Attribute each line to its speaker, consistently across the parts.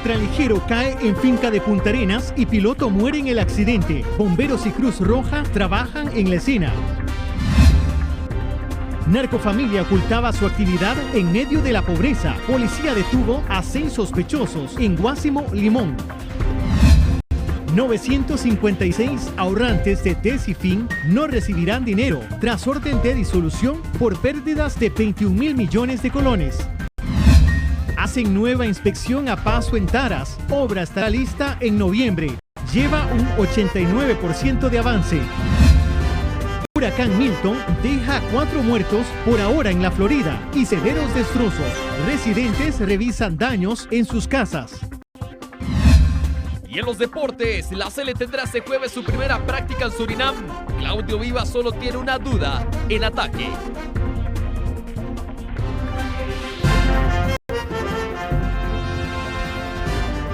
Speaker 1: Ultraligero cae en finca de Punta Arenas y piloto muere en el accidente. Bomberos y Cruz Roja trabajan en la escena. Narcofamilia ocultaba su actividad en medio de la pobreza. Policía detuvo a 6 sospechosos en Guásimo, Limón. 956 ahorrantes de Tesifin no recibirán dinero tras orden de disolución por pérdidas de 21.000 millones de colones. Hacen nueva inspección a paso en Taras. Obra estará lista en noviembre. Lleva un 89% de avance. Huracán Milton deja 4 muertos por ahora en la Florida y severos destrozos. Residentes revisan daños en sus casas.
Speaker 2: Y en los deportes, la Sele tendrá este jueves su primera práctica en Surinam. Claudio Viva solo tiene una duda en ataque.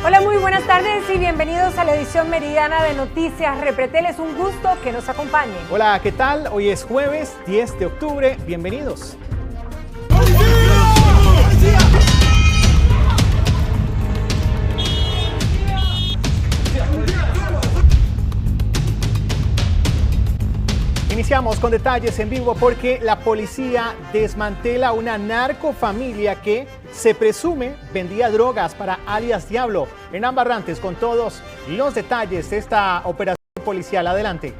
Speaker 3: Hola, muy buenas tardes y bienvenidos a la edición meridiana de Noticias Repretel. Es un gusto que nos acompañen.
Speaker 4: Hola, ¿qué tal? Hoy es jueves 10 de octubre. Bienvenidos. Iniciamos con detalles en vivo porque la policía desmantela una narcofamilia que se presume vendía drogas para alias Diablo. Hernán Barrantes con todos los detalles de esta operación policial. Adelante.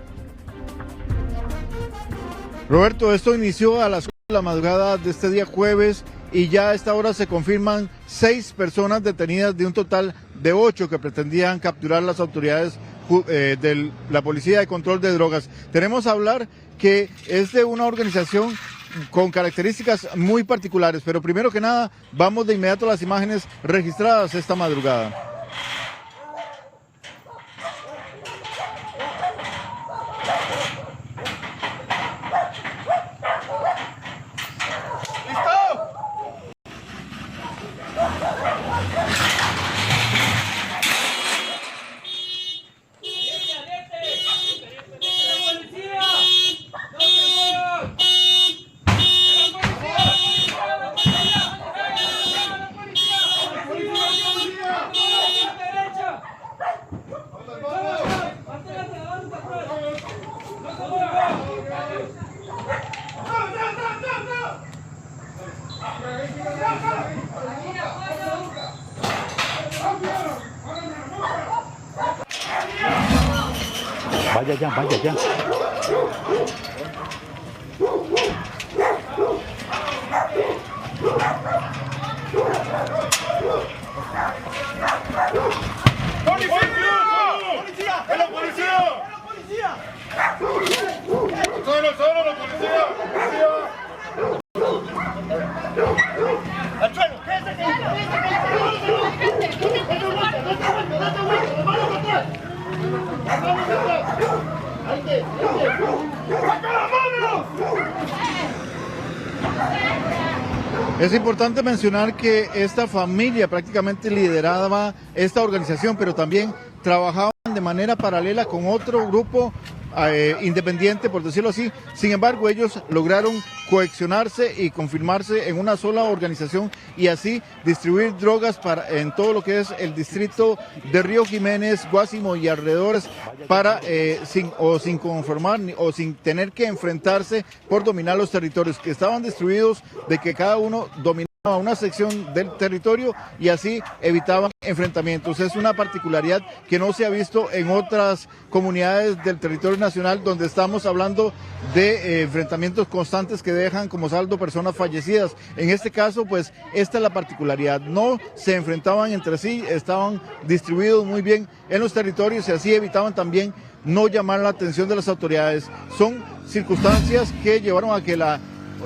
Speaker 5: Roberto, esto inició a las 4 de la madrugada de este día jueves y ya a esta hora se confirman 6 personas detenidas de un total de 8 que pretendían capturar las autoridades de la Policía de Control de Drogas. Tenemos a hablar que es de una organización con características muy particulares, pero primero que nada vamos de inmediato a las imágenes registradas esta madrugada.
Speaker 6: Vaya ya, vaya ya.
Speaker 5: Es importante mencionar que esta familia prácticamente lideraba esta organización, pero también trabajaban de manera paralela con otro grupo independiente, por decirlo así. Sin embargo, ellos lograron cohesionarse y confirmarse en una sola organización y así distribuir drogas en todo lo que es el distrito de Río Jiménez, Guásimo y alrededores para sin conformar o sin tener que enfrentarse por dominar los territorios que estaban distribuidos, de que cada uno dominaba una sección del territorio y así evitaban enfrentamientos. Es una particularidad que no se ha visto en otras comunidades del territorio nacional, donde estamos hablando de enfrentamientos constantes que dejan como saldo personas fallecidas. En este caso, pues esta es la particularidad. No se enfrentaban entre sí, estaban distribuidos muy bien en los territorios y así evitaban también no llamar la atención de las autoridades. Son circunstancias que llevaron a que la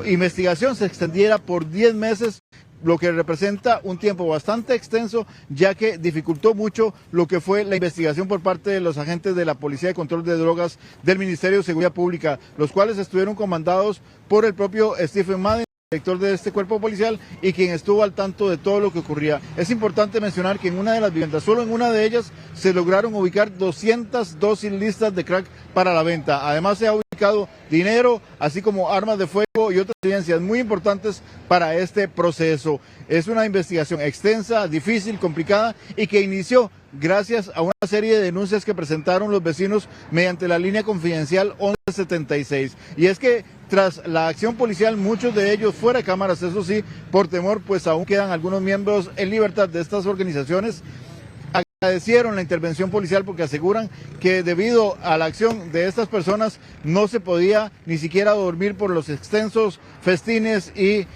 Speaker 5: investigación se extendiera por 10 meses, lo que representa un tiempo bastante extenso, ya que dificultó mucho lo que fue la investigación por parte de los agentes de la Policía de Control de Drogas del Ministerio de Seguridad Pública, los cuales estuvieron comandados por el propio Stephen Madden, director de este cuerpo policial y quien estuvo al tanto de todo lo que ocurría. Es importante mencionar que en una de las viviendas, solo en una de ellas, se lograron ubicar 200 dosis listas de crack para la venta. Además, se ha ubicado dinero, así como armas de fuego y otras evidencias muy importantes para este proceso. Es una investigación extensa, difícil, complicada y que inició gracias a una serie de denuncias que presentaron los vecinos mediante la línea confidencial 1176. Y es que tras la acción policial, muchos de ellos fuera de cámaras, eso sí, por temor, pues aún quedan algunos miembros en libertad de estas organizaciones. Agradecieron la intervención policial porque aseguran que debido a la acción de estas personas no se podía ni siquiera dormir por los extensos festines y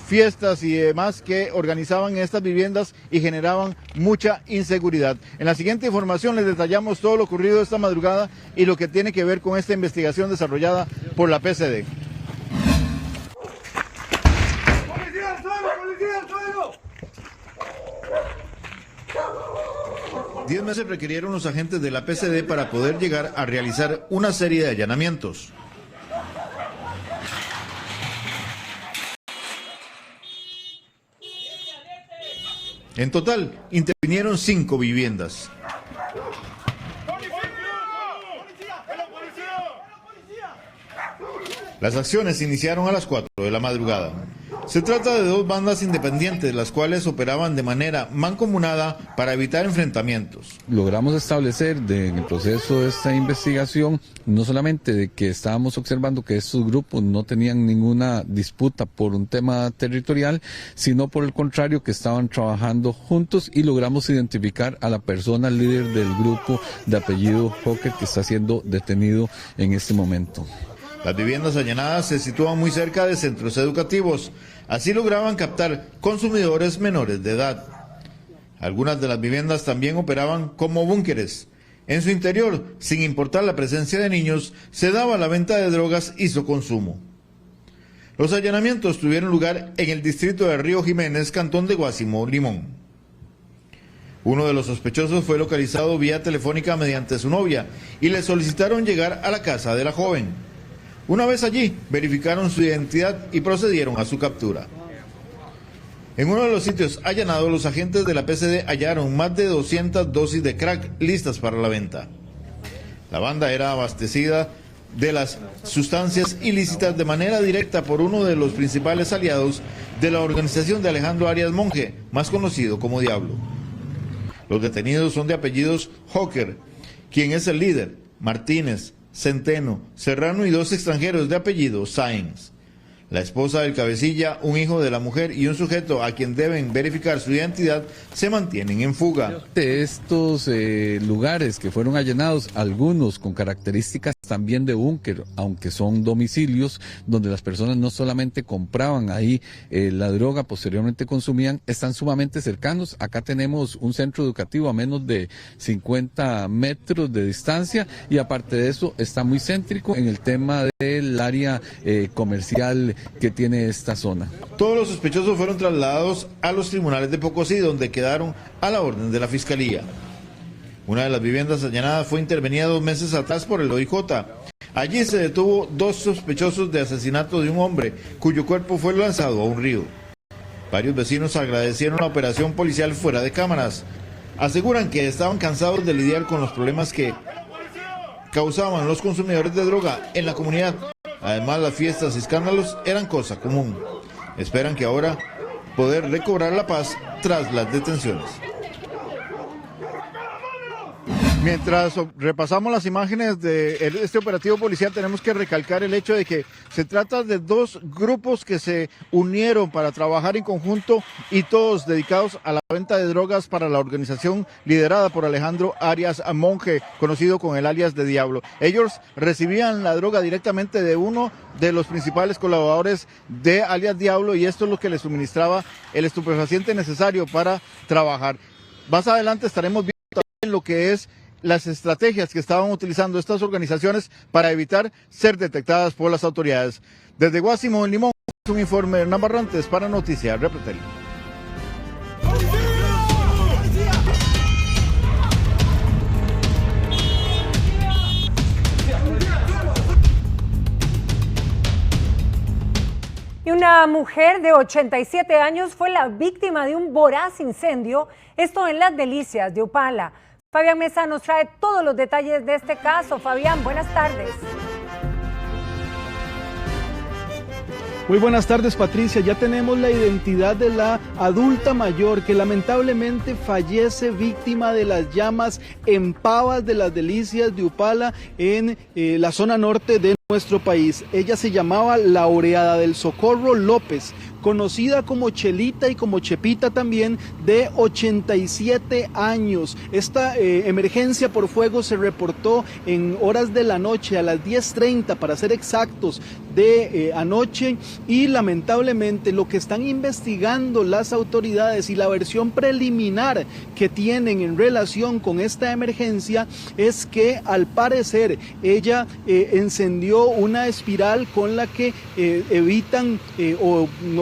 Speaker 5: fiestas y demás que organizaban en estas viviendas y generaban mucha inseguridad. En la siguiente información les detallamos todo lo ocurrido esta madrugada y lo que tiene que ver con esta investigación desarrollada por la PCD. ¡Policía al suelo! ¡Policía al suelo! 10 meses requirieron los agentes de la PCD para poder llegar a realizar una serie de allanamientos. En total, intervinieron 5 viviendas. Las acciones iniciaron a las 4 de la madrugada. Se trata de 2 bandas independientes, las cuales operaban de manera mancomunada para evitar enfrentamientos.
Speaker 7: Logramos establecer en el proceso de esta investigación, no solamente de que estábamos observando que estos grupos no tenían ninguna disputa por un tema territorial, sino por el contrario que estaban trabajando juntos y logramos identificar a la persona líder del grupo de apellido Hocker que está siendo detenido en este momento.
Speaker 5: Las viviendas allanadas se sitúan muy cerca de centros educativos. Así lograban captar consumidores menores de edad. Algunas de las viviendas también operaban como búnkeres. En su interior, sin importar la presencia de niños, se daba la venta de drogas y su consumo. Los allanamientos tuvieron lugar en el distrito de Río Jiménez, cantón de Guásimo, Limón. Uno de los sospechosos fue localizado vía telefónica mediante su novia y le solicitaron llegar a la casa de la joven. Una vez allí, verificaron su identidad y procedieron a su captura. En uno de los sitios allanados, los agentes de la PCD hallaron más de 200 dosis de crack listas para la venta. La banda era abastecida de las sustancias ilícitas de manera directa por uno de los principales aliados de la organización de Alejandro Arias Monge, más conocido como Diablo. Los detenidos son de apellidos Hocker, quien es el líder, Martínez, Centeno, Serrano y 2 extranjeros de apellido Sáenz. La esposa del cabecilla, un hijo de la mujer y un sujeto a quien deben verificar su identidad se mantienen en fuga.
Speaker 7: De estos lugares que fueron allanados, algunos con características también de búnker, aunque son domicilios donde las personas no solamente compraban ahí la droga, posteriormente consumían, están sumamente cercanos. Acá tenemos un centro educativo a menos de 50 metros de distancia y aparte de eso está muy céntrico en el tema del área comercial que tiene esta zona.
Speaker 5: Todos los sospechosos fueron trasladados a los tribunales de Pocosí, donde quedaron a la orden de la Fiscalía. Una de las viviendas allanadas fue intervenida 2 meses atrás por el OIJ. Allí se detuvo 2 sospechosos de asesinato de un hombre, cuyo cuerpo fue lanzado a un río. Varios vecinos agradecieron la operación policial fuera de cámaras. Aseguran que estaban cansados de lidiar con los problemas que causaban los consumidores de droga en la comunidad. Además, las fiestas y escándalos eran cosa común. Esperan que ahora poder recobrar la paz tras las detenciones. Mientras repasamos las imágenes de este operativo policial, tenemos que recalcar el hecho de que se trata de 2 grupos que se unieron para trabajar en conjunto y todos dedicados a la venta de drogas para la organización liderada por Alejandro Arias Monge, conocido con el alias de Diablo. Ellos recibían la droga directamente de uno de los principales colaboradores de alias Diablo y esto es lo que les suministraba el estupefaciente necesario para trabajar. Más adelante estaremos viendo también lo que es las estrategias que estaban utilizando estas organizaciones para evitar ser detectadas por las autoridades. Desde Guásimo, en Limón, un informe de Hernán Barrantes para Noticias Repretel.
Speaker 3: Y una mujer de 87 años fue la víctima de un voraz incendio, esto en Las Delicias de Upala. Fabián Mesa nos trae todos los detalles de este caso. Fabián, buenas tardes.
Speaker 8: Muy buenas tardes, Patricia. Ya tenemos la identidad de la adulta mayor que lamentablemente fallece víctima de las llamas en Pavas de las Delicias de Upala, en la zona norte de nuestro país. Ella se llamaba Laureada del Socorro López, conocida como Chelita y como Chepita también, de 87 años. Esta emergencia por fuego se reportó en horas de la noche, a las 10:30 para ser exactos, de anoche, y lamentablemente lo que están investigando las autoridades y la versión preliminar que tienen en relación con esta emergencia es que al parecer ella encendió una espiral con la que evitan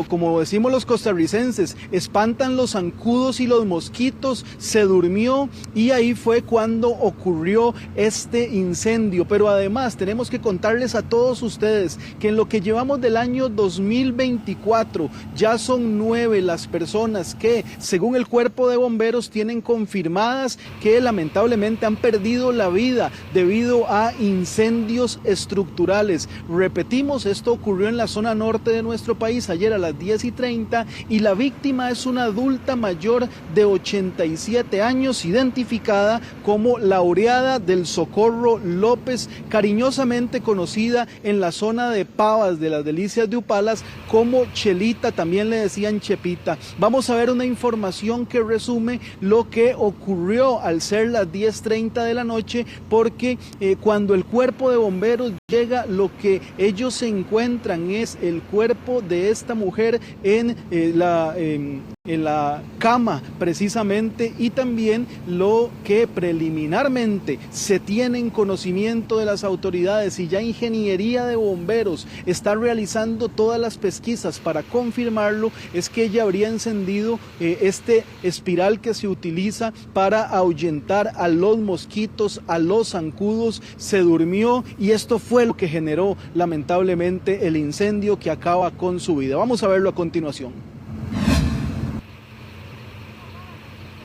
Speaker 8: como decimos los costarricenses, espantan los zancudos y los mosquitos, se durmió y ahí fue cuando ocurrió este incendio. Pero además tenemos que contarles a todos ustedes que en lo que llevamos del año 2024 ya son 9 las personas que, según el Cuerpo de Bomberos, tienen confirmadas que lamentablemente han perdido la vida debido a incendios estructurales. Repetimos, esto ocurrió en la zona norte de nuestro país ayer a las 10:30 y la víctima es una adulta mayor de 87 años, identificada como Laureada del Socorro López, cariñosamente conocida en la zona de Pavas de las Delicias de Upalas como Chelita, también le decían Chepita. Vamos a ver una información que resume lo que ocurrió al ser las 10:30 de la noche, porque cuando el Cuerpo de Bomberos llega, lo que ellos se encuentran es el cuerpo de esta mujer en la cama precisamente, y también lo que preliminarmente se tiene en conocimiento de las autoridades, y ya Ingeniería de Bomberos está realizando todas las pesquisas para confirmarlo, es que ella habría encendido este espiral que se utiliza para ahuyentar a los mosquitos, a los zancudos, se durmió y esto fue lo que generó lamentablemente el incendio que acaba con su vida. Vamos a verlo a continuación.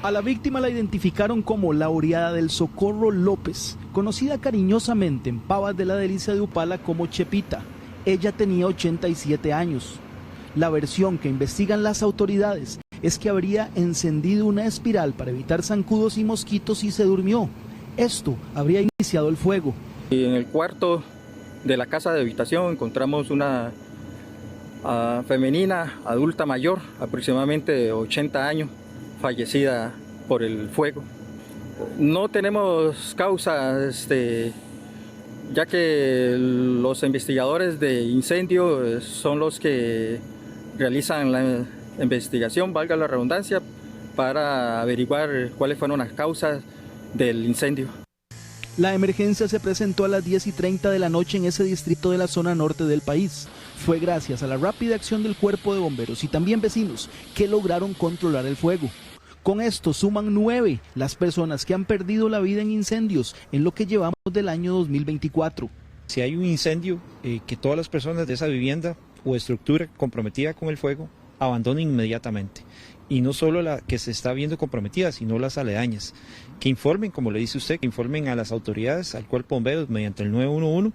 Speaker 8: A la víctima la identificaron como Laureada del Socorro López, conocida cariñosamente en Pavas de la Delicia de Upala como Chepita. Ella tenía 87 años. La versión que investigan las autoridades es que habría encendido una espiral para evitar zancudos y mosquitos y se durmió. Esto habría iniciado el fuego.
Speaker 9: Y en el cuarto de la casa de habitación encontramos una femenina adulta mayor, aproximadamente de 80 años, fallecida por el fuego. No tenemos causas, ya que los investigadores de incendio son los que realizan la investigación, valga la redundancia, para averiguar cuáles fueron las causas del incendio.
Speaker 8: La emergencia se presentó a las 10:30 de la noche en ese distrito de la zona norte del país. Fue gracias a la rápida acción del Cuerpo de Bomberos y también vecinos que lograron controlar el fuego. Con esto suman 9 las personas que han perdido la vida en incendios en lo que llevamos del año 2024.
Speaker 10: Si hay un incendio, que todas las personas de esa vivienda o estructura comprometida con el fuego abandonen inmediatamente. Y no solo la que se está viendo comprometida, sino las aledañas. Que informen, como le dice usted, que informen a las autoridades, al Cuerpo de Bomberos mediante el 911,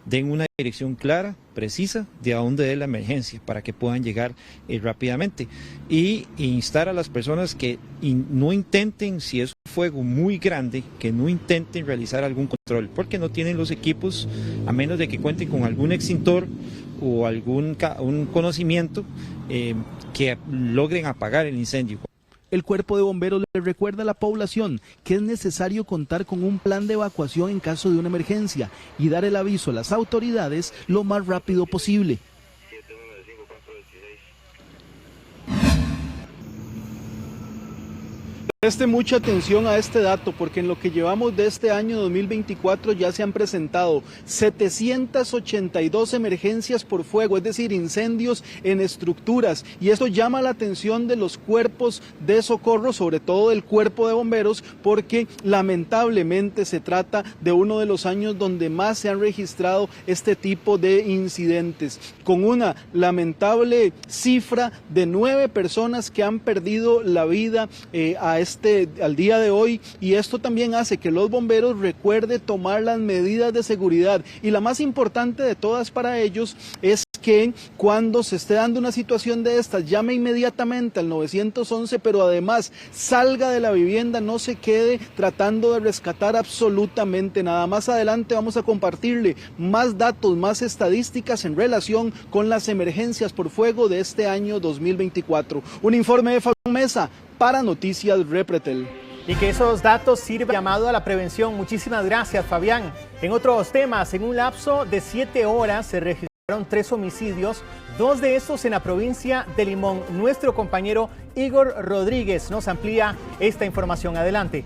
Speaker 10: den una dirección clara, precisa, de a dónde es la emergencia, para que puedan llegar rápidamente. Y instar a las personas que no intenten, si es un fuego muy grande, que no intenten realizar algún control, porque no tienen los equipos, a menos de que cuenten con algún extintor o un conocimiento que logren apagar el incendio.
Speaker 8: El Cuerpo de Bomberos le recuerda a la población que es necesario contar con un plan de evacuación en caso de una emergencia y dar el aviso a las autoridades lo más rápido posible. Preste mucha atención a este dato, porque en lo que llevamos de este año 2024 ya se han presentado 782 emergencias por fuego, es decir, incendios en estructuras, y esto llama la atención de los cuerpos de socorro, sobre todo del Cuerpo de Bomberos, porque lamentablemente se trata de uno de los años donde más se han registrado este tipo de incidentes, con una lamentable cifra de 9 personas que han perdido la vida al día de hoy, y esto también hace que los bomberos recuerden tomar las medidas de seguridad, y la más importante de todas para ellos es que cuando se esté dando una situación de estas, llame inmediatamente al 911, pero además salga de la vivienda, no se quede tratando de rescatar absolutamente nada. Más adelante vamos a compartirle más datos, más estadísticas en relación con las emergencias por fuego de este año 2024. Un informe de Fabián Mesa para Noticias Repretel.
Speaker 4: Y que esos datos sirvan de llamado a la prevención. Muchísimas gracias, Fabián. En otros temas, en un lapso de 7 horas se registraron 3 homicidios, 2 de estos en la provincia de Limón. Nuestro compañero Igor Rodríguez nos amplía esta información. Adelante.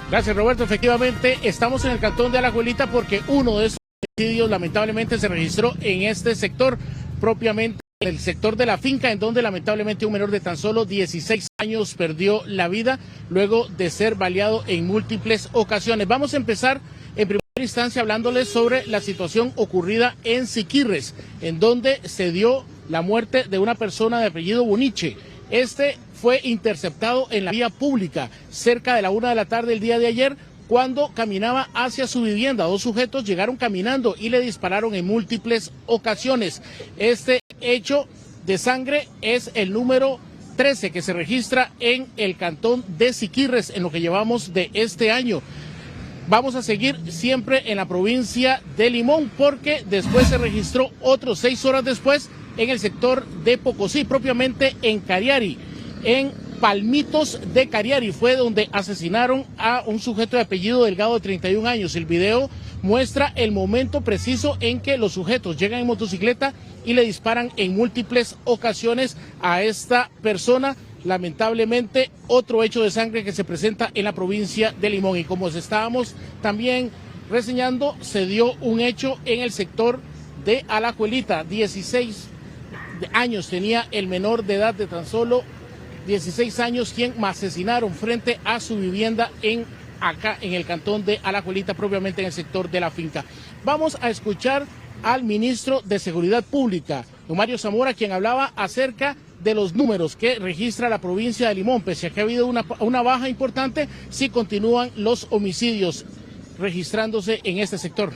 Speaker 11: Gracias, Roberto. Efectivamente, estamos en el cantón de Alajuelita porque uno de esos homicidios lamentablemente se registró en este sector, propiamente el sector de la finca, en donde lamentablemente un menor de tan solo 16 años perdió la vida luego de ser baleado en múltiples ocasiones. Vamos a empezar en primera instancia hablándoles sobre la situación ocurrida en Siquirres, en donde se dio la muerte de una persona de apellido Boniche. Este fue interceptado en la vía pública cerca de la 1 de la tarde el día de ayer, cuando caminaba hacia su vivienda. 2 sujetos llegaron caminando y le dispararon en múltiples ocasiones. Este hecho de sangre es el número 13 que se registra en el cantón de Siquirres en lo que llevamos de este año. Vamos a seguir siempre en la provincia de Limón porque después se registró otro 6 horas después en el sector de Pocosí, propiamente en Cariari, en Palmitos de Cariari fue donde asesinaron a un sujeto de apellido Delgado de 31 años. El video muestra el momento preciso en que los sujetos llegan en motocicleta y le disparan en múltiples ocasiones a esta persona. Lamentablemente, otro hecho de sangre que se presenta en la provincia de Limón. Y como estábamos también reseñando, se dio un hecho en el sector de Alajuelita. 16 años tenía el menor de edad de tan solo 16 años, quien asesinaron frente a su vivienda acá en el cantón de Alajuelita, propiamente en el sector de la finca. Vamos a escuchar al ministro de Seguridad Pública, don Mario Zamora, quien hablaba acerca de los números que registra la provincia de Limón. Pese a que ha habido una baja importante, sí continúan los homicidios registrándose en este sector.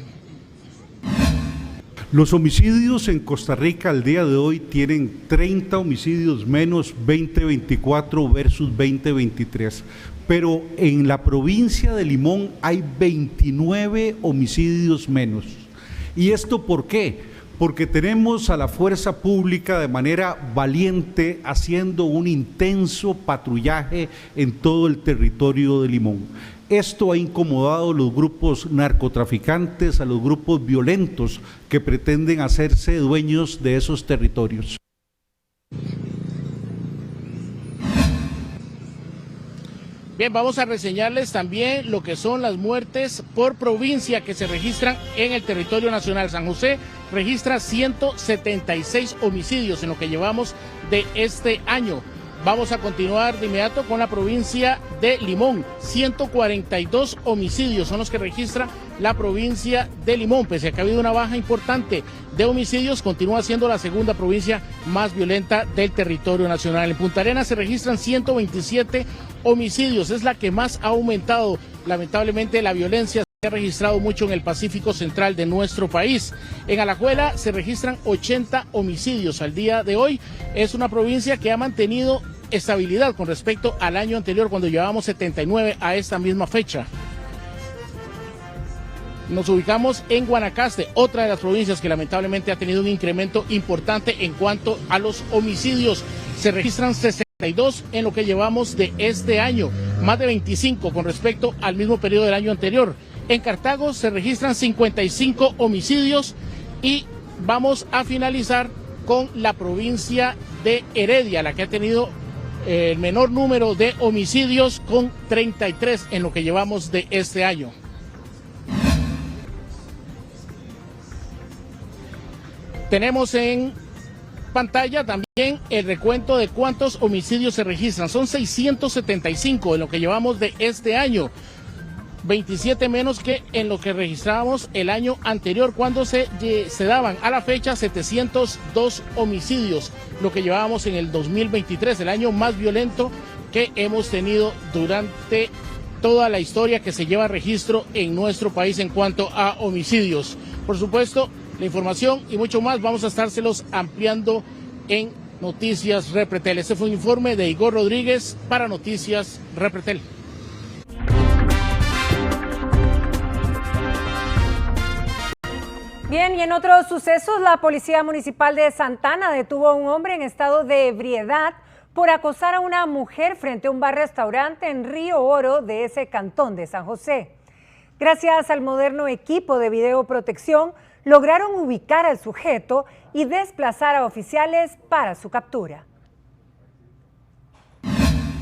Speaker 12: Los homicidios en Costa Rica al día de hoy tienen 30 homicidios menos 2024 versus 2023, pero en la provincia de Limón hay 29 homicidios menos. ¿Y esto por qué? Porque tenemos a la fuerza pública de manera valiente haciendo un intenso patrullaje en todo el territorio de Limón. Esto ha incomodado a los grupos narcotraficantes, a los grupos violentos que pretenden hacerse dueños de esos territorios.
Speaker 11: Bien, vamos a reseñarles también lo que son las muertes por provincia que se registran en el territorio nacional. San José registra 176 homicidios en lo que llevamos de este año. Vamos a continuar de inmediato con la provincia de Limón. 142 homicidios son los que registra la provincia de Limón. Pese a que ha habido una baja importante de homicidios, continúa siendo la segunda provincia más violenta del territorio nacional. En Punta Arenas se registran 127 homicidios. Es la que más ha aumentado. Lamentablemente, la violencia se ha registrado mucho en el Pacífico Central de nuestro país. En Alajuela se registran 80 homicidios al día de hoy. Es una provincia que ha mantenido estabilidad con respecto al año anterior, cuando llevábamos 79 a esta misma fecha. Nos ubicamos en Guanacaste, otra de las provincias que lamentablemente ha tenido un incremento importante en cuanto a los homicidios. Se registran 62 en lo que llevamos de este año, más de 25 con respecto al mismo periodo del año anterior. En Cartago se registran 55 homicidios y vamos a finalizar con la provincia de Heredia, la que ha tenido el menor número de homicidios con 33 en lo que llevamos de este año. Tenemos en pantalla también el recuento de cuántos homicidios se registran. Son 675 en lo que llevamos de este año. 27 menos que en lo que registrábamos el año anterior, cuando se daban a la fecha 702 homicidios, lo que llevábamos en el 2023, el año más violento que hemos tenido durante toda la historia que se lleva registro en nuestro país en cuanto a homicidios. Por supuesto, la información y mucho más vamos a estárselos ampliando en Noticias Repretel. Este fue un informe de Igor Rodríguez para Noticias Repretel.
Speaker 3: Bien, y en otros sucesos, la Policía Municipal de Santana detuvo a un hombre en estado de ebriedad por acosar a una mujer frente a un bar-restaurante en Río Oro de ese cantón de San José. Gracias al moderno equipo de videoprotección, lograron ubicar al sujeto y desplazar a oficiales para su captura.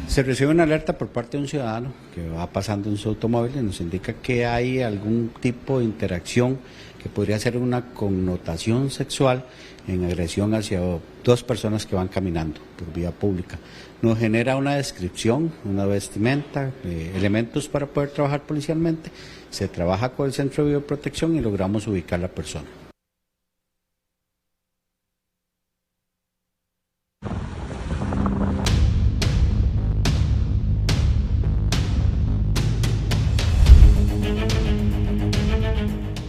Speaker 13: Se recibe una alerta por parte de un ciudadano que va pasando en su automóvil y nos indica que hay algún tipo de interacción que podría ser una connotación sexual en agresión hacia dos personas que van caminando por vía pública. Nos genera una descripción, una vestimenta, elementos para poder trabajar policialmente. Se trabaja con el Centro de Videoprotección y logramos ubicar a la persona.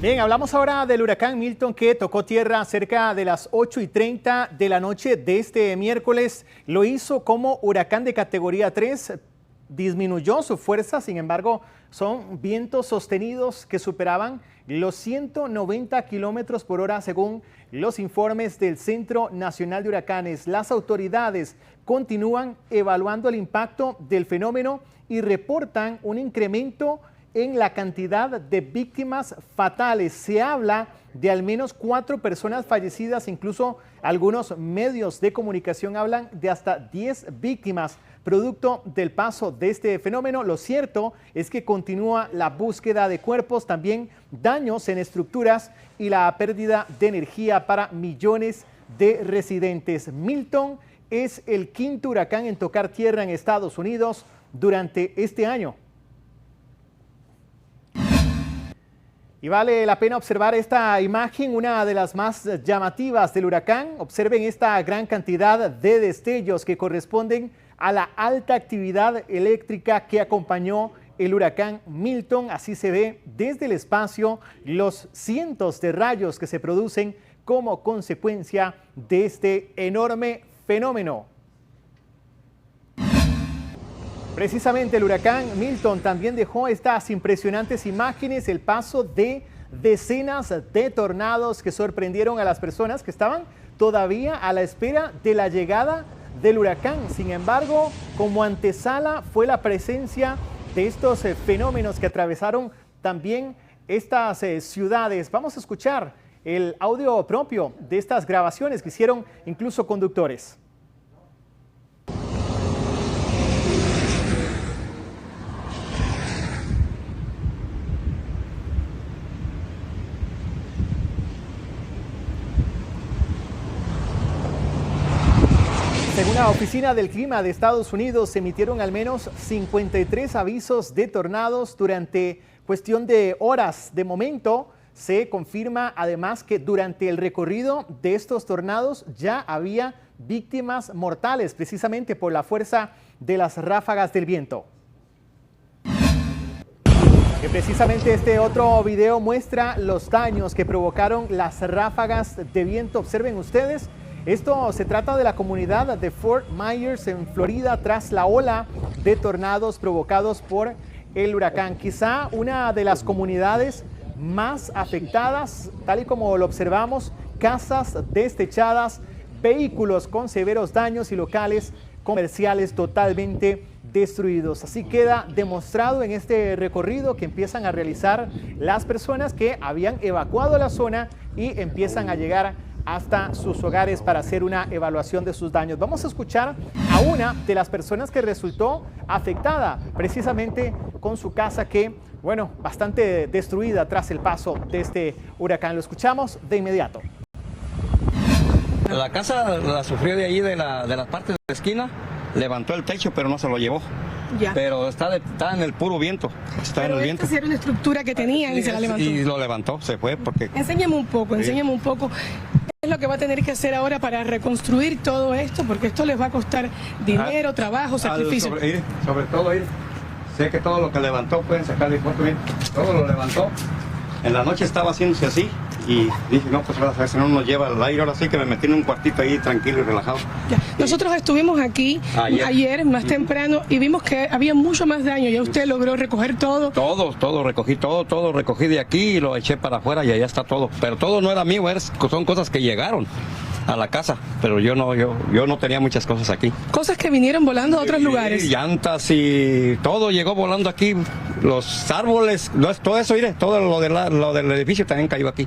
Speaker 4: Bien, hablamos ahora del huracán Milton que tocó tierra cerca de las 8:30 de la noche de este miércoles. Lo hizo como huracán de categoría 3, disminuyó su fuerza, sin embargo, son vientos sostenidos que superaban los 190 kilómetros por hora según los informes del Centro Nacional de Huracanes. Las autoridades continúan evaluando el impacto del fenómeno y reportan un incremento en la cantidad de víctimas fatales. Se habla de al menos 4 personas fallecidas, incluso algunos medios de comunicación hablan de hasta 10 víctimas producto del paso de este fenómeno. Lo cierto es que continúa la búsqueda de cuerpos, también daños en estructuras y la pérdida de energía para millones de residentes. Milton es el quinto huracán en tocar tierra en Estados Unidos durante este año. Y vale la pena observar esta imagen, una de las más llamativas del huracán. Observen esta gran cantidad de destellos que corresponden a la alta actividad eléctrica que acompañó el huracán Milton. Así se ve desde el espacio los cientos de rayos que se producen como consecuencia de este enorme fenómeno. Precisamente el huracán Milton también dejó estas impresionantes imágenes, el paso de decenas de tornados que sorprendieron a las personas que estaban todavía a la espera de la llegada del huracán. Sin embargo, como antesala fue la presencia de estos fenómenos que atravesaron también estas ciudades. Vamos a escuchar el audio propio de estas grabaciones que hicieron incluso conductores. Según la Oficina del Clima de Estados Unidos, se emitieron al menos 53 avisos de tornados durante cuestión de horas. De momento, se confirma además que durante el recorrido de estos tornados ya había víctimas mortales, precisamente por la fuerza de las ráfagas del viento. Que precisamente este otro video muestra los daños que provocaron las ráfagas de viento. Observen ustedes. Esto se trata de la comunidad de Fort Myers en Florida tras la ola de tornados provocados por el huracán. Quizá una de las comunidades más afectadas, tal y como lo observamos, casas destechadas, vehículos con severos daños y locales comerciales totalmente destruidos. Así queda demostrado en este recorrido que empiezan a realizar las personas que habían evacuado la zona y empiezan a llegar hasta sus hogares para hacer una evaluación de sus daños. Vamos a escuchar a una de las personas que resultó afectada precisamente con su casa que, bueno, bastante destruida tras el paso de este huracán. Lo escuchamos de inmediato.
Speaker 14: La casa la sufrió de allí, de la parte de la esquina, levantó el techo pero no se lo llevó. Ya. Pero está en el puro viento. Está en el viento.
Speaker 15: Era una estructura que tenían y se la levantó.
Speaker 14: Y lo levantó, se fue porque...
Speaker 15: Enséñame un poco. ¿Qué es lo que va a tener que hacer ahora para reconstruir todo esto? Porque esto les va a costar dinero, trabajo, sacrificio.
Speaker 14: Sobre todo, sé que todo lo que levantó, pueden sacarle foto bien, todo lo levantó. En la noche estaba haciéndose así y dije, no, pues a ver si no nos lleva al aire, ahora sí que me metí en un cuartito ahí tranquilo y relajado.
Speaker 15: Ya. Nosotros estuvimos aquí ayer más temprano y vimos que había mucho más daño. ¿Ya usted logró recoger todo?
Speaker 14: Todo, recogí todo recogí de aquí y lo eché para afuera y allá está todo. Pero todo no era mío, son cosas que llegaron a la casa, pero yo no tenía muchas cosas aquí.
Speaker 15: Cosas que vinieron volando a otros lugares.
Speaker 14: Llantas y todo llegó volando aquí, los árboles, todo eso, mire, todo lo del edificio también cayó aquí.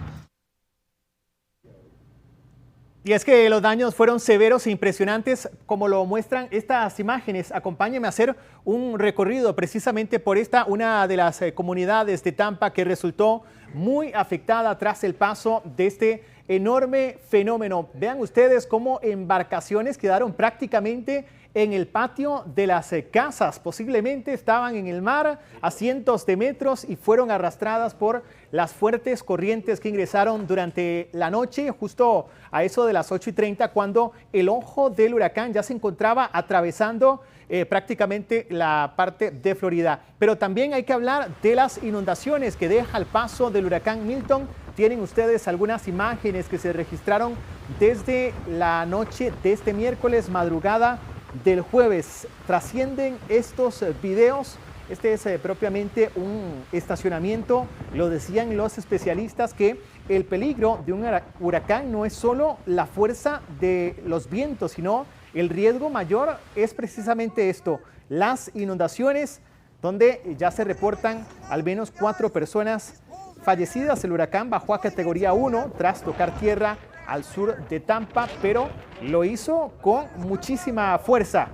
Speaker 4: Y es que los daños fueron severos e impresionantes, como lo muestran estas imágenes. Acompáñenme a hacer un recorrido precisamente por una de las comunidades de Tampa que resultó muy afectada tras el paso de este enorme fenómeno. Vean ustedes cómo embarcaciones quedaron prácticamente en el patio de las casas. Posiblemente estaban en el mar a cientos de metros y fueron arrastradas por las fuertes corrientes que ingresaron durante la noche, justo a eso de las 8:30, cuando el ojo del huracán ya se encontraba atravesando prácticamente la parte de Florida. Pero también hay que hablar de las inundaciones que deja el paso del huracán Milton. Tienen ustedes algunas imágenes que se registraron desde la noche de este miércoles, madrugada del jueves. Trascienden estos videos. Este es propiamente un estacionamiento. Lo decían los especialistas que el peligro de un huracán no es solo la fuerza de los vientos, sino el riesgo mayor es precisamente esto, las inundaciones, donde ya se reportan al menos 4 personas fallecidas. El huracán bajó a categoría 1 tras tocar tierra al sur de Tampa, pero lo hizo con muchísima fuerza.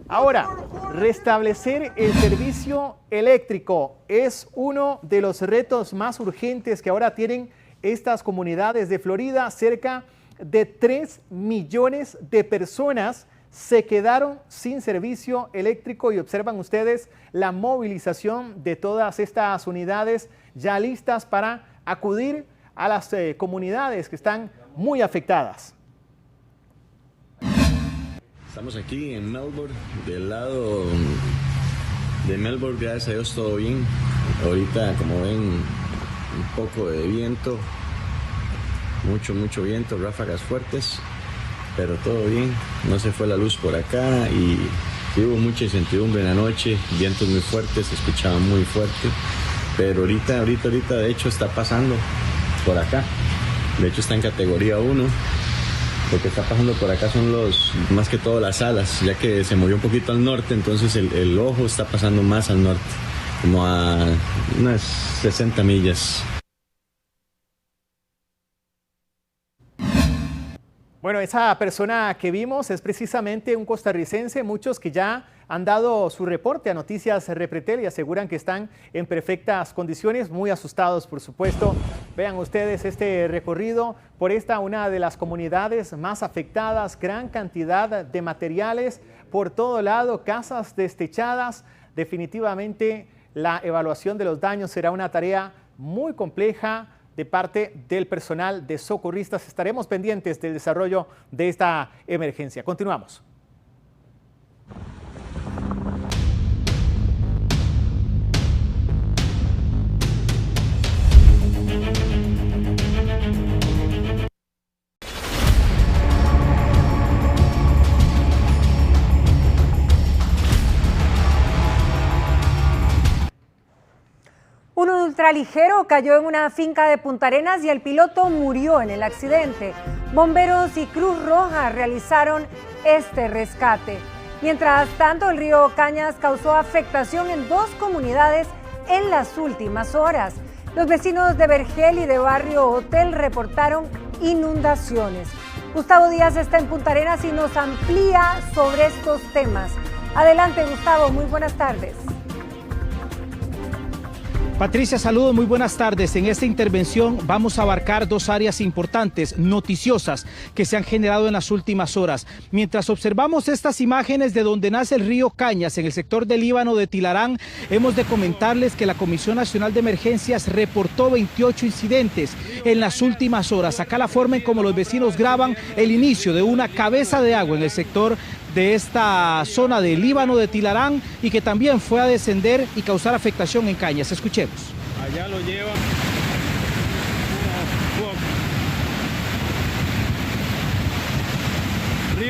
Speaker 4: Ahora, restablecer el servicio eléctrico es uno de los retos más urgentes que ahora tienen estas comunidades de Florida. Cerca de 3 millones de personas se quedaron sin servicio eléctrico y observan ustedes la movilización de todas estas unidades ya listas para acudir a las comunidades que están muy afectadas.
Speaker 16: Estamos aquí en Melbourne, del lado de Melbourne, gracias a Dios todo bien. Ahorita, como ven, un poco de viento, mucho viento, ráfagas fuertes, pero todo bien. No se fue la luz por acá y hubo mucha incertidumbre en la noche, vientos muy fuertes, se escuchaba muy fuerte, pero ahorita de hecho está pasando por acá. De hecho está en categoría 1. Lo que está pasando por acá son más que todo las alas, ya que se movió un poquito al norte, entonces el ojo está pasando más al norte, como a unas 60 millas.
Speaker 4: Bueno, esa persona que vimos es precisamente un costarricense, muchos que ya han dado su reporte a Noticias Repretel y aseguran que están en perfectas condiciones, muy asustados por supuesto. Vean ustedes este recorrido por una de las comunidades más afectadas, gran cantidad de materiales por todo lado, casas destechadas. Definitivamente la evaluación de los daños será una tarea muy compleja de parte del personal de socorristas. Estaremos pendientes del desarrollo de esta emergencia. Continuamos.
Speaker 3: Un ultraligero cayó en una finca de Punta Arenas y el piloto murió en el accidente. Bomberos y Cruz Roja realizaron este rescate. Mientras tanto, el río Cañas causó afectación en 2 comunidades en las últimas horas. Los vecinos de Vergel y de Barrio Hotel reportaron inundaciones. Gustavo Díaz está en Punta Arenas y nos amplía sobre estos temas. Adelante, Gustavo, muy buenas tardes.
Speaker 17: Patricia, saludos, muy buenas tardes. En esta intervención vamos a abarcar 2 áreas importantes, noticiosas, que se han generado en las últimas horas. Mientras observamos estas imágenes de donde nace el río Cañas, en el sector del Líbano de Tilarán, hemos de comentarles que la Comisión Nacional de Emergencias reportó 28 incidentes en las últimas horas. Acá la forma en como los vecinos graban el inicio de una cabeza de agua en el sector de esta zona del Líbano de Tilarán y que también fue a descender y causar afectación en Cañas. Escuchemos.
Speaker 18: Allá lo lleva.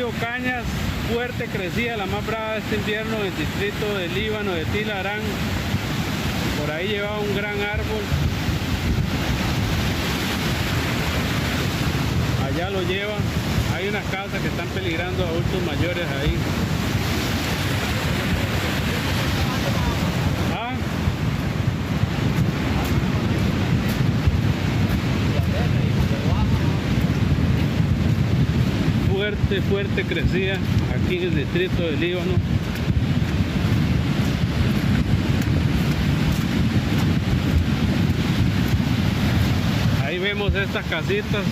Speaker 18: río Cañas, fuerte crecida, la más brava de este invierno en el distrito de Líbano, de Tilarán. Por ahí llevaba un gran árbol. Allá lo lleva. Hay unas casas que están peligrando, adultos mayores ahí. Fuerte crecida aquí en el distrito de Líbano. Ahí vemos estas casitas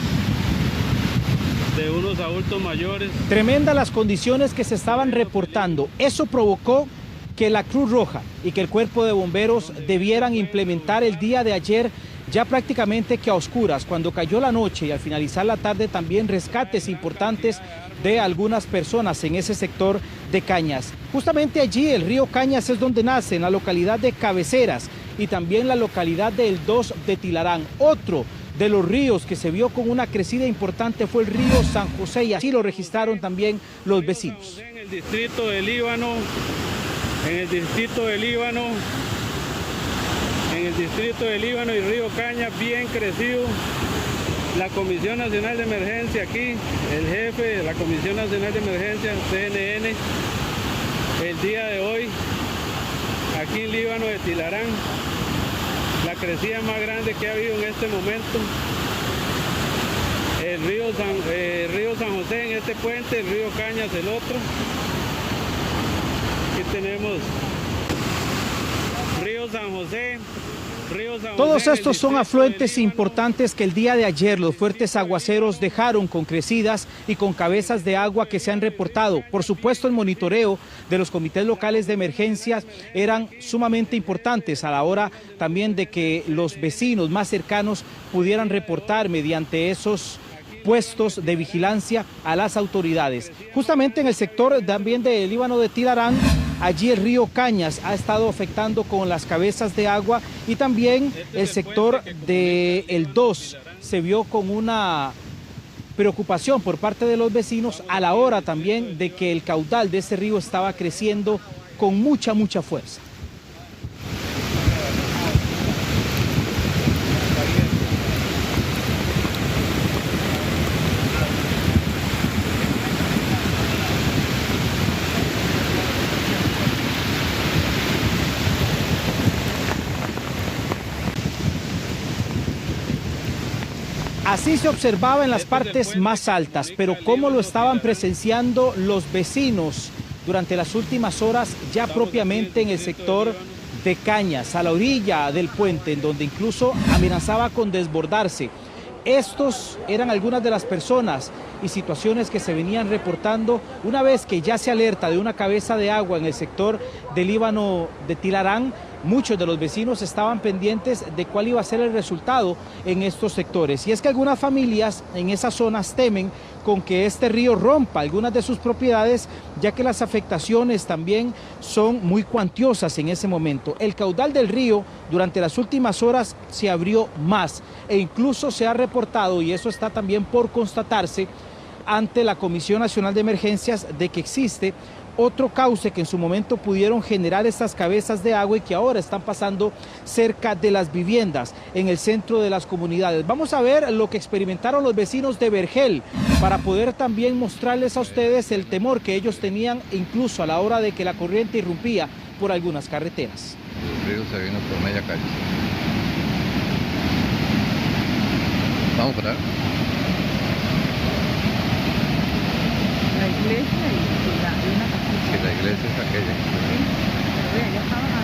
Speaker 18: de unos adultos mayores.
Speaker 17: Tremendas las condiciones que se estaban reportando. Eso provocó que la Cruz Roja y que el Cuerpo de Bomberos debieran implementar el día de ayer ya prácticamente que a oscuras, cuando cayó la noche y al finalizar la tarde también rescates importantes de algunas personas en ese sector de Cañas. Justamente allí el río Cañas es donde nace, en la localidad de Cabeceras y también la localidad del 2 de Tilarán. Otro de los ríos que se vio con una crecida importante fue el río San José y así lo registraron también los vecinos.
Speaker 18: En el distrito de Líbano, en el distrito de Líbano y río Cañas bien crecido. La Comisión Nacional de Emergencia aquí, el jefe de la Comisión Nacional de Emergencia, CNN, el día de hoy, aquí en Líbano de Tilarán, la crecida más grande que ha habido en este momento. El río San José en este puente, el río Cañas el otro. Aquí tenemos río San José.
Speaker 17: Todos estos son afluentes importantes que el día de ayer los fuertes aguaceros dejaron con crecidas y con cabezas de agua que se han reportado. Por supuesto, el monitoreo de los comités locales de emergencias eran sumamente importantes a la hora también de que los vecinos más cercanos pudieran reportar mediante esos puestos de vigilancia a las autoridades. Justamente en el sector también del Líbano de Tilarán, allí el río Cañas ha estado afectando con las cabezas de agua y también el sector del 2 se vio con una preocupación por parte de los vecinos a la hora también de que el caudal de ese río estaba creciendo con mucha fuerza. Así se observaba en las partes más altas, pero cómo lo estaban presenciando los vecinos durante las últimas horas, ya propiamente en el sector de Cañas, a la orilla del puente, en donde incluso amenazaba con desbordarse. Estos eran algunas de las personas y situaciones que se venían reportando una vez que ya se alerta de una cabeza de agua en el sector del Líbano de Tilarán. Muchos de los vecinos estaban pendientes de cuál iba a ser el resultado en estos sectores. Y es que algunas familias en esas zonas temen con que este río rompa algunas de sus propiedades, ya que las afectaciones también son muy cuantiosas en ese momento. El caudal del río durante las últimas horas se abrió más e incluso se ha reportado, y eso está también por constatarse ante la Comisión Nacional de Emergencias, de que existe otro cauce que en su momento pudieron generar estas cabezas de agua y que ahora están pasando cerca de las viviendas en el centro de las comunidades. Vamos a ver lo que experimentaron los vecinos de Vergel para poder también mostrarles a ustedes el temor que ellos tenían incluso a la hora de que la corriente irrumpía por algunas carreteras.
Speaker 7: El río se vino por media calle. Vamos para allá.
Speaker 19: La iglesia y una casita.
Speaker 7: Sí, la iglesia es aquella.
Speaker 19: Sí, ya estaban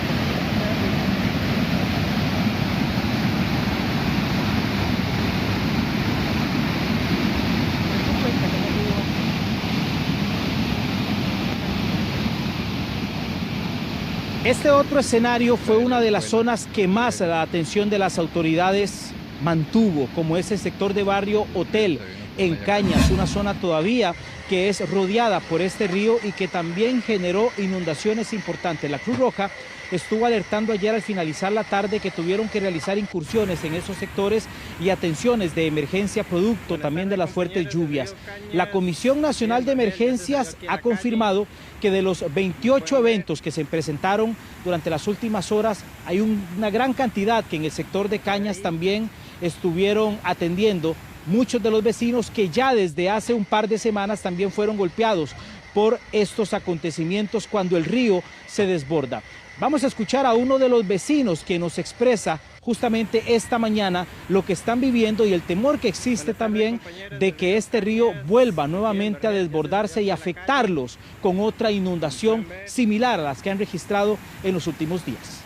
Speaker 17: Este otro escenario fue una de las zonas que más la atención de las autoridades mantuvo, como es el sector de Barrio Hotel, en Cañas, una zona todavía que es rodeada por este río y que también generó inundaciones importantes. La Cruz Roja estuvo alertando ayer al finalizar la tarde que tuvieron que realizar incursiones en esos sectores y atenciones de emergencia producto también de las fuertes lluvias. La Comisión Nacional de Emergencias ha confirmado que de los 28 eventos que se presentaron durante las últimas horas, hay una gran cantidad que en el sector de Cañas también estuvieron atendiendo muchos de los vecinos que ya desde hace un par de semanas también fueron golpeados por estos acontecimientos cuando el río se desborda. Vamos a escuchar a uno de los vecinos que nos expresa justamente esta mañana lo que están viviendo y el temor que existe también de que este río vuelva nuevamente a desbordarse y afectarlos con otra inundación similar a las que han registrado en los últimos días.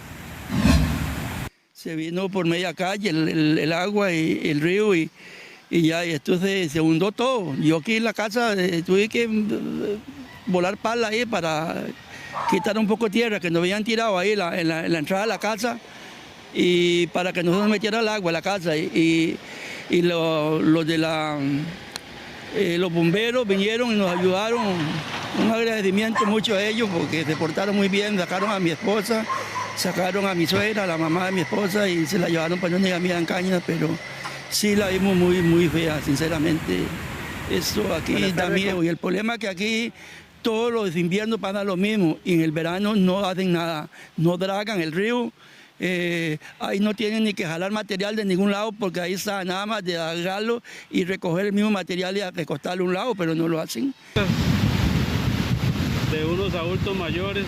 Speaker 20: Se vino por media calle el agua y el río y ya entonces se hundó todo. Yo aquí en la casa tuve que volar pala ahí para quitar un poco de tierra que nos habían tirado ahí en la entrada de la casa y para que no se nos metiera el agua a la casa y los bomberos vinieron y nos ayudaron. Un agradecimiento mucho a ellos porque se portaron muy bien, sacaron a mi esposa, sacaron a mi suegra, a la mamá de mi esposa y se la llevaron para una amiga en Cañas, pero sí la vimos muy, muy fea, sinceramente. Eso aquí da miedo y el problema es que aquí todos los inviernos pasa lo mismo y en el verano no hacen nada, no dragan el río, ahí no tienen ni que jalar material de ningún lado porque ahí está nada más de agarrarlo y recoger el mismo material y recostarlo a un lado, pero no lo hacen.
Speaker 18: De unos adultos mayores.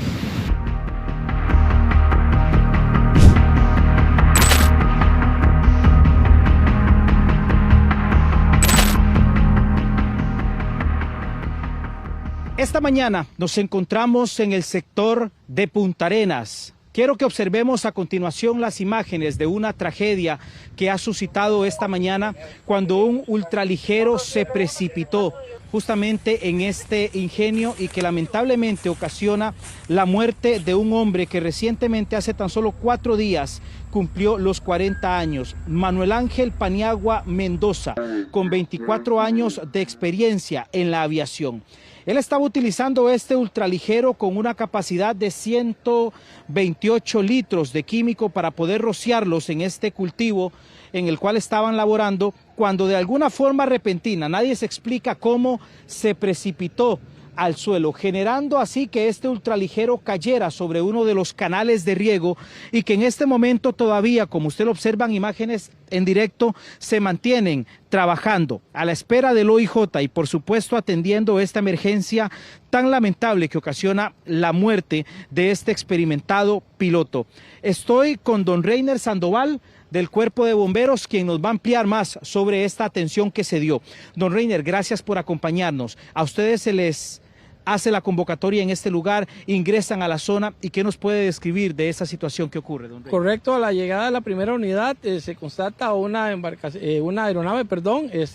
Speaker 17: Esta mañana nos encontramos en el sector de Punta Arenas. Quiero que observemos a continuación las imágenes de una tragedia que ha suscitado esta mañana cuando un ultraligero se precipitó justamente en este ingenio y que lamentablemente ocasiona la muerte de un hombre que recientemente, hace tan solo 4 días, cumplió los 40 años. Manuel Ángel Paniagua Mendoza, con 24 años de experiencia en la aviación. Él estaba utilizando este ultraligero con una capacidad de 128 litros de químico para poder rociarlos en este cultivo en el cual estaban laborando, cuando de alguna forma repentina, nadie se explica cómo, se precipitó al suelo, generando así que este ultraligero cayera sobre uno de los canales de riego y que en este momento todavía, como usted lo observa en imágenes en directo, se mantienen trabajando a la espera del OIJ y por supuesto atendiendo esta emergencia tan lamentable que ocasiona la muerte de este experimentado piloto. Estoy con don Reiner Sandoval del Cuerpo de Bomberos, quien nos va a ampliar más sobre esta atención que se dio. Don Reiner, gracias por acompañarnos. A ustedes se les hace la convocatoria en este lugar, ingresan a la zona y ¿qué nos puede describir de esa situación que ocurre, don Reiner?
Speaker 21: Correcto, a la llegada de la primera unidad se constata una aeronave,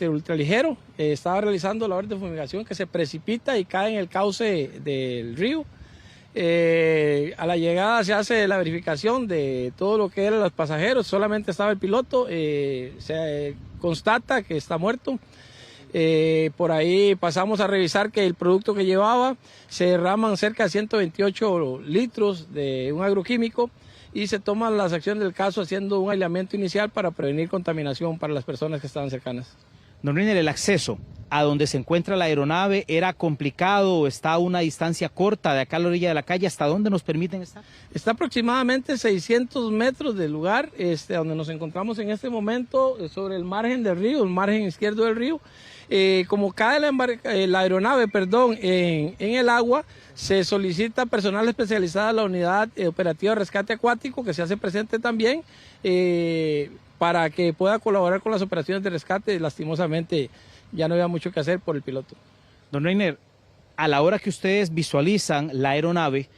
Speaker 21: ultraligero, estaba realizando labores de fumigación que se precipita y cae en el cauce del río. A la llegada se hace la verificación de todo lo que eran los pasajeros, solamente estaba el piloto, se constata que está muerto. Por ahí pasamos a revisar que el producto que llevaba se derraman cerca de 128 litros de un agroquímico y se toman las acciones del caso haciendo un aislamiento inicial para prevenir contaminación para las personas que estaban cercanas.
Speaker 17: Don Reiner, el acceso a donde se encuentra la aeronave era complicado, está a una distancia corta de acá a la orilla de la calle, ¿hasta dónde nos permiten estar?
Speaker 21: Está aproximadamente 600 metros del lugar donde nos encontramos en este momento, sobre el margen del río, el margen izquierdo del río. Como cae la aeronave en el agua, se solicita personal especializado a la unidad operativa de rescate acuático que se hace presente también para que pueda colaborar con las operaciones de rescate. Lastimosamente ya no había mucho que hacer por el piloto.
Speaker 17: Don Reiner, a la hora que ustedes visualizan la aeronave,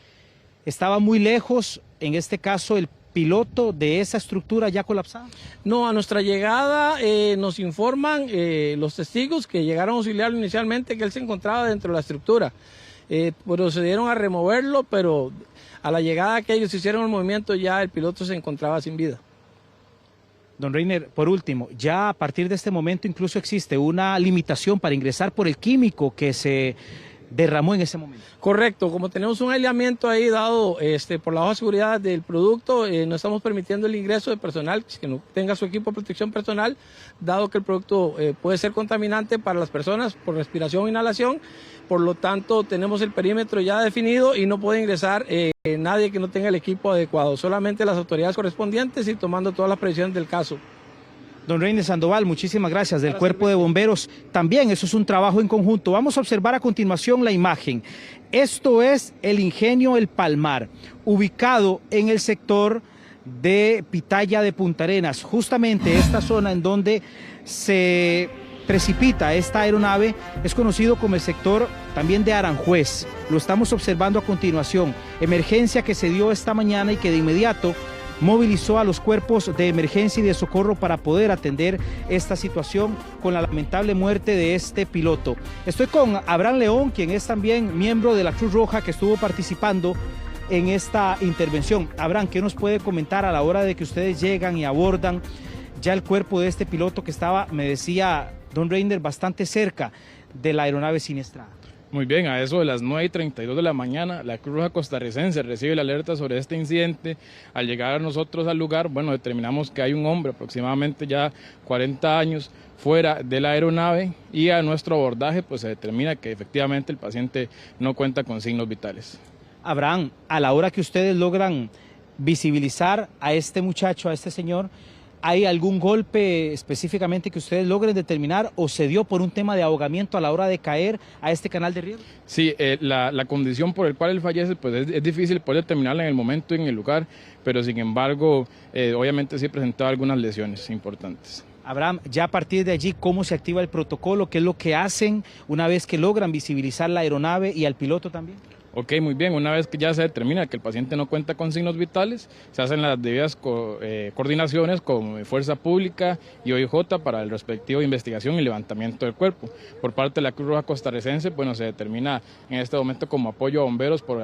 Speaker 17: ¿estaba muy lejos, en este caso, el piloto de esa estructura ya colapsada?
Speaker 21: No, a nuestra llegada nos informan los testigos que llegaron a auxiliarlo inicialmente que él se encontraba dentro de la estructura. Procedieron a removerlo, pero a la llegada que ellos hicieron el movimiento ya el piloto se encontraba sin vida.
Speaker 17: Don Reiner, por último, ya a partir de este momento incluso existe una limitación para ingresar por el químico que se derramó en ese momento.
Speaker 21: Correcto, como tenemos un aislamiento ahí dado por la hoja de seguridad del producto, no estamos permitiendo el ingreso de personal que no tenga su equipo de protección personal, dado que el producto puede ser contaminante para las personas por respiración o inhalación. Por lo tanto, tenemos el perímetro ya definido y no puede ingresar nadie que no tenga el equipo adecuado, solamente las autoridades correspondientes y tomando todas las previsiones del caso.
Speaker 17: Don Reiner Sandoval, muchísimas gracias, del Cuerpo de Bomberos. También eso es un trabajo en conjunto. Vamos a observar a continuación la imagen. Esto es el Ingenio El Palmar, ubicado en el sector de Pitaya de Punta Arenas, justamente esta zona en donde se precipita esta aeronave es conocido como el sector también de Aranjuez. Lo estamos observando a continuación. Emergencia que se dio esta mañana y que de inmediato movilizó a los cuerpos de emergencia y de socorro para poder atender esta situación con la lamentable muerte de este piloto. Estoy con Abraham León, quien es también miembro de la Cruz Roja que estuvo participando en esta intervención. Abraham, ¿qué nos puede comentar a la hora de que ustedes llegan y abordan ya el cuerpo de este piloto que estaba, me decía Don Reiner, bastante cerca de la aeronave siniestrada?
Speaker 1: Muy bien, a eso de las 9:32 de la mañana, la Cruz Roja Costarricense recibe la alerta sobre este incidente. Al llegar nosotros al lugar, bueno, determinamos que hay un hombre aproximadamente ya 40 años fuera de la aeronave y a nuestro abordaje pues se determina que efectivamente el paciente no cuenta con signos vitales.
Speaker 17: Abraham, a la hora que ustedes logran visibilizar a este muchacho, a este señor, ¿hay algún golpe específicamente que ustedes logren determinar o se dio por un tema de ahogamiento a la hora de caer a este canal de riesgo?
Speaker 1: Sí, la condición por la cual él fallece pues es difícil poder determinarla en el momento y en el lugar, pero sin embargo obviamente sí presentaba algunas lesiones importantes.
Speaker 17: Abraham, ya a partir de allí, ¿cómo se activa el protocolo? ¿Qué es lo que hacen una vez que logran visibilizar la aeronave y al piloto también?
Speaker 1: Ok, muy bien. Una vez que ya se determina que el paciente no cuenta con signos vitales, se hacen las debidas coordinaciones con Fuerza Pública y OIJ para el respectivo investigación y levantamiento del cuerpo. Por parte de la Cruz Roja Costarricense, bueno, se determina en este momento como apoyo a bomberos por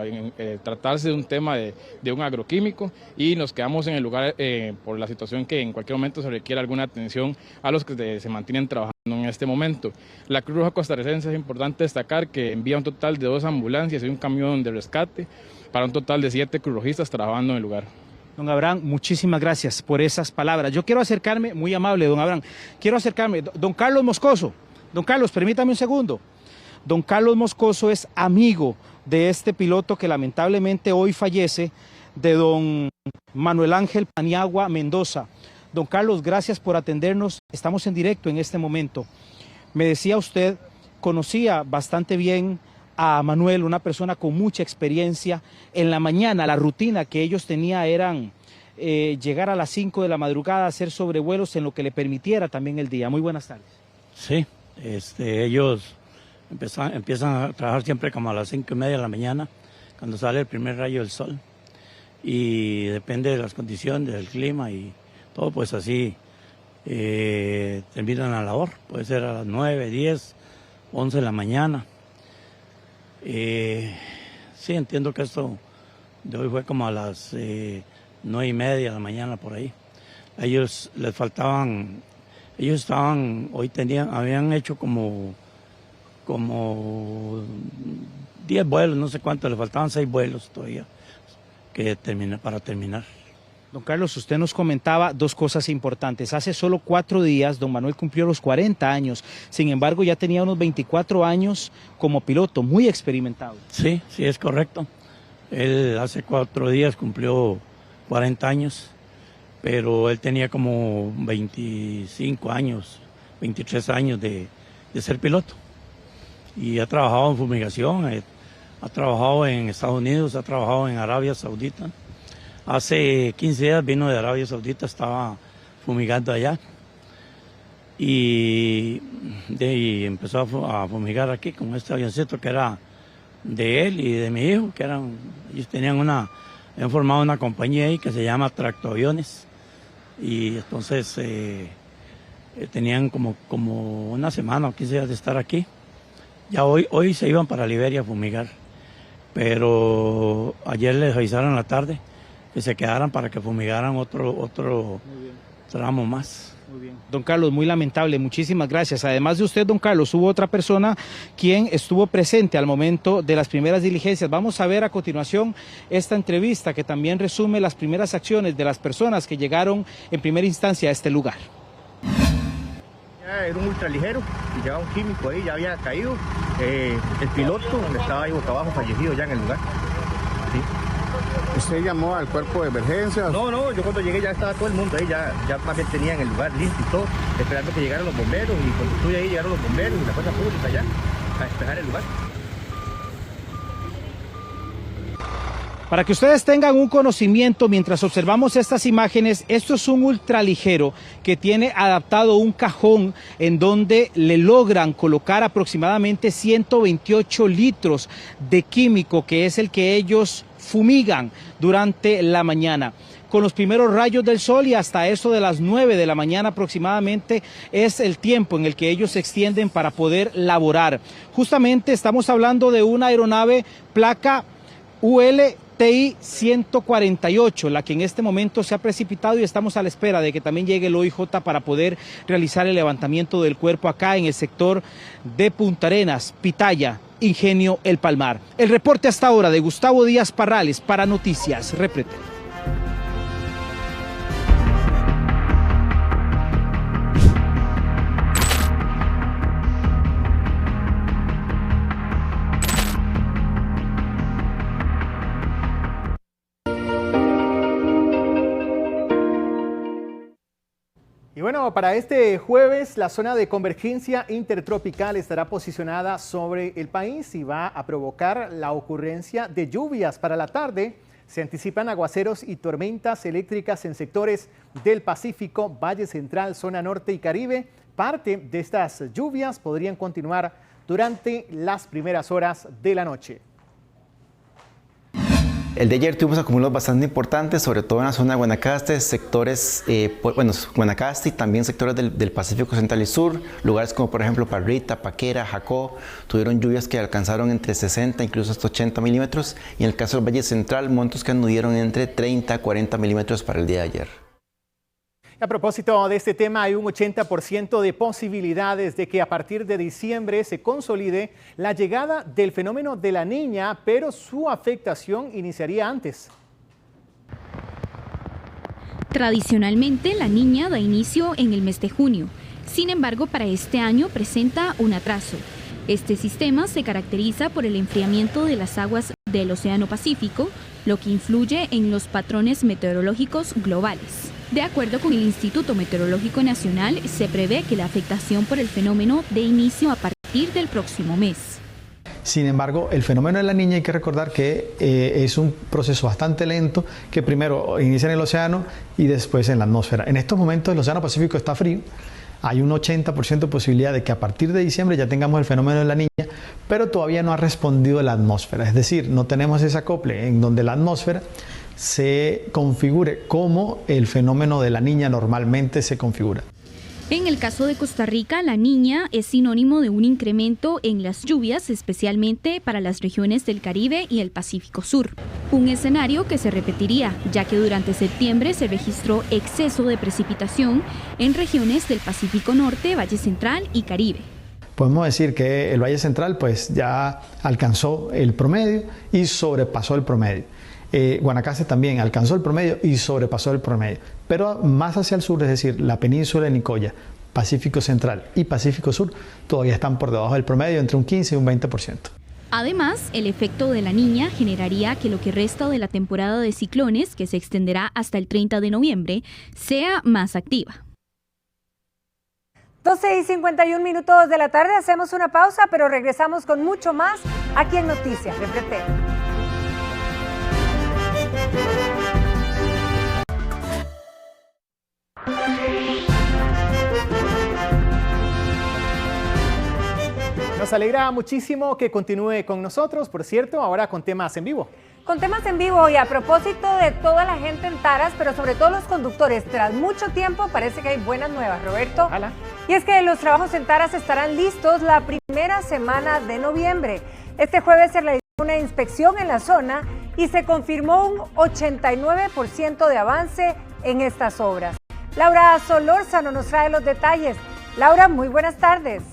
Speaker 1: tratarse de un tema de un agroquímico y nos quedamos en el lugar por la situación que en cualquier momento se requiere alguna atención a los que se mantienen trabajando en este momento. La Cruz Roja Costarricense es importante destacar que envía un total de 2 ambulancias y un camión de rescate para un total de 7 cruzrojistas trabajando en el lugar.
Speaker 17: Don Abraham, muchísimas gracias por esas palabras. Yo quiero acercarme, muy amable don Abraham, quiero acercarme, don Carlos Moscoso. Don Carlos, permítame un segundo. Don Carlos Moscoso es amigo de este piloto que lamentablemente hoy fallece, de don Manuel Ángel Paniagua Mendoza. Don Carlos, gracias por atendernos. Estamos en directo en este momento. Me decía usted, conocía bastante bien a Manuel, una persona con mucha experiencia. En la mañana la rutina que ellos tenían eran llegar a las 5 de la madrugada, hacer sobrevuelos en lo que le permitiera también el día. Muy buenas tardes.
Speaker 22: Sí, ellos empiezan a trabajar siempre como a las 5:30 de la mañana, cuando sale el primer rayo del sol. Y depende de las condiciones, del clima y todo, pues así terminan la labor. Puede ser a las 9, 10, 11 de la mañana. Sí, entiendo que esto de hoy fue como a las 9:30 de la mañana por ahí. A ellos les faltaban, ellos estaban, habían hecho como 10 vuelos, no sé cuánto, les faltaban 6 vuelos todavía para terminar.
Speaker 17: Don Carlos, usted nos comentaba 2 cosas importantes. Hace solo 4 días, don Manuel cumplió los 40 años. Sin embargo, ya tenía unos 24 años como piloto, muy experimentado.
Speaker 22: Sí, sí, es correcto. Él hace 4 días cumplió 40 años, pero él tenía como 25 años, 23 años de ser piloto. Y ha trabajado en fumigación, ha trabajado en Estados Unidos, ha trabajado en Arabia Saudita. Hace 15 días vino de Arabia Saudita, estaba fumigando allá y empezó a fumigar aquí con este avioncito que era de él y de mi hijo, que ellos habían formado una compañía ahí que se llama Tractoaviones y entonces tenían como una semana o 15 días de estar aquí. Ya hoy se iban para Liberia a fumigar, pero ayer les avisaron en la tarde que se quedaran para que fumigaran otro tramo más.
Speaker 17: Muy bien. Don Carlos, muy lamentable, muchísimas gracias. Además de usted, don Carlos, hubo otra persona quien estuvo presente al momento de las primeras diligencias. Vamos a ver a continuación esta entrevista que también resume las primeras acciones de las personas que llegaron en primera instancia a este lugar.
Speaker 2: Era un ultraligero y llevaba un químico ahí, ya había caído. El piloto estaba ahí boca abajo, fallecido ya en el lugar. Sí.
Speaker 6: ¿Usted llamó al cuerpo de emergencia?
Speaker 2: No, yo cuando llegué ya estaba todo el mundo ahí, ya más bien tenían el lugar listo y todo, esperando que llegaran los bomberos, y cuando estuve ahí llegaron los bomberos y la fuerza pública ya a despejar el lugar.
Speaker 17: Para que ustedes tengan un conocimiento mientras observamos estas imágenes, esto es un ultraligero que tiene adaptado un cajón en donde le logran colocar aproximadamente 128 litros de químico, que es el que ellos fumigan durante la mañana. Con los primeros rayos del sol y hasta eso de las 9 de la mañana aproximadamente es el tiempo en el que ellos se extienden para poder laborar. Justamente estamos hablando de una aeronave placa ULTI 148, la que en este momento se ha precipitado, y estamos a la espera de que también llegue el OIJ para poder realizar el levantamiento del cuerpo acá en el sector de Punta Arenas, Pitaya, Ingenio El Palmar. El reporte hasta ahora de Gustavo Díaz Parrales para Noticias Repretel.
Speaker 4: Y bueno, para este jueves la zona de convergencia intertropical estará posicionada sobre el país y va a provocar la ocurrencia de lluvias para la tarde. Se anticipan aguaceros y tormentas eléctricas en sectores del Pacífico, Valle Central, zona norte y Caribe. Parte de estas lluvias podrían continuar durante las primeras horas de la noche.
Speaker 23: El de ayer tuvimos acumulados bastante importantes, sobre todo en la zona de Guanacaste, sectores, Guanacaste y también sectores del Pacífico Central y Sur, lugares como por ejemplo Parrita, Paquera, Jacó, tuvieron lluvias que alcanzaron entre 60 incluso hasta 80 milímetros, y en el caso del Valle Central, montos que anudieron entre 30 a 40 milímetros para el día de ayer.
Speaker 4: A propósito de este tema, hay un 80% de posibilidades de que a partir de diciembre se consolide la llegada del fenómeno de la Niña, pero su afectación iniciaría antes.
Speaker 24: Tradicionalmente, la Niña da inicio en el mes de junio. Sin embargo, para este año presenta un atraso. Este sistema se caracteriza por el enfriamiento de las aguas del Océano Pacífico, lo que influye en los patrones meteorológicos globales. De acuerdo con el Instituto Meteorológico Nacional, se prevé que la afectación por el fenómeno dé inicio a partir del próximo mes.
Speaker 25: Sin embargo, el fenómeno de la Niña hay que recordar que es un proceso bastante lento que primero inicia en el océano y después en la atmósfera. En estos momentos el Océano Pacífico está frío. Hay un 80% de posibilidad de que a partir de diciembre ya tengamos el fenómeno de la Niña, pero todavía no ha respondido la atmósfera. Es decir, no tenemos ese acople en donde la atmósfera se configure como el fenómeno de la Niña normalmente se configura.
Speaker 24: En el caso de Costa Rica, la Niña es sinónimo de un incremento en las lluvias, especialmente para las regiones del Caribe y el Pacífico Sur. Un escenario que se repetiría, ya que durante septiembre se registró exceso de precipitación en regiones del Pacífico Norte, Valle Central y Caribe.
Speaker 25: Podemos decir que el Valle Central pues ya alcanzó el promedio y sobrepasó el promedio. Guanacaste también alcanzó el promedio y sobrepasó el promedio, pero más hacia el sur, es decir, la península de Nicoya, Pacífico Central y Pacífico Sur todavía están por debajo del promedio, entre un 15 y un 20%.
Speaker 24: Además, el efecto de la Niña generaría que lo que resta de la temporada de ciclones, que se extenderá hasta el 30 de noviembre, sea más activa.
Speaker 3: 12:51 de la tarde, hacemos una pausa, pero regresamos con mucho más aquí en Noticias Repretel.
Speaker 4: Nos alegra muchísimo que continúe con nosotros, por cierto, ahora con temas en vivo.
Speaker 3: Con temas en vivo y a propósito de toda la gente en Taras, pero sobre todo los conductores, tras mucho tiempo parece que hay buenas nuevas, Roberto.
Speaker 4: Hola.
Speaker 3: Y es que los trabajos en Taras estarán listos la primera semana de noviembre. Este jueves se realizó una inspección en la zona y se confirmó un 89% de avance en estas obras. Laura Solórzano nos trae los detalles. Laura, muy buenas tardes.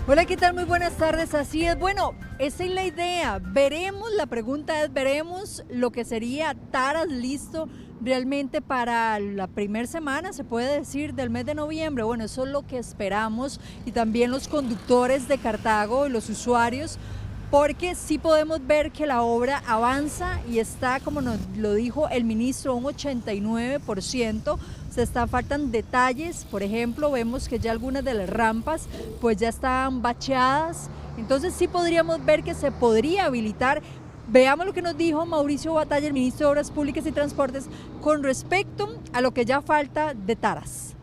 Speaker 5: Hola, ¿qué tal? Muy buenas tardes. Así es, bueno, esa es la idea. Veremos, la pregunta es, veremos lo que sería Taras listo realmente para la primera semana, se puede decir, del mes de noviembre. Bueno, eso es lo que esperamos, y también los conductores de Cartago y los usuarios, porque sí podemos ver que la obra avanza y está, como nos lo dijo el ministro, un 89%. Faltan detalles, por ejemplo, vemos que ya algunas de las rampas pues ya están bacheadas, entonces sí podríamos ver que se podría habilitar. Veamos lo que nos dijo Mauricio Batalla, el ministro de Obras Públicas y Transportes, con respecto a lo que ya falta de Taras.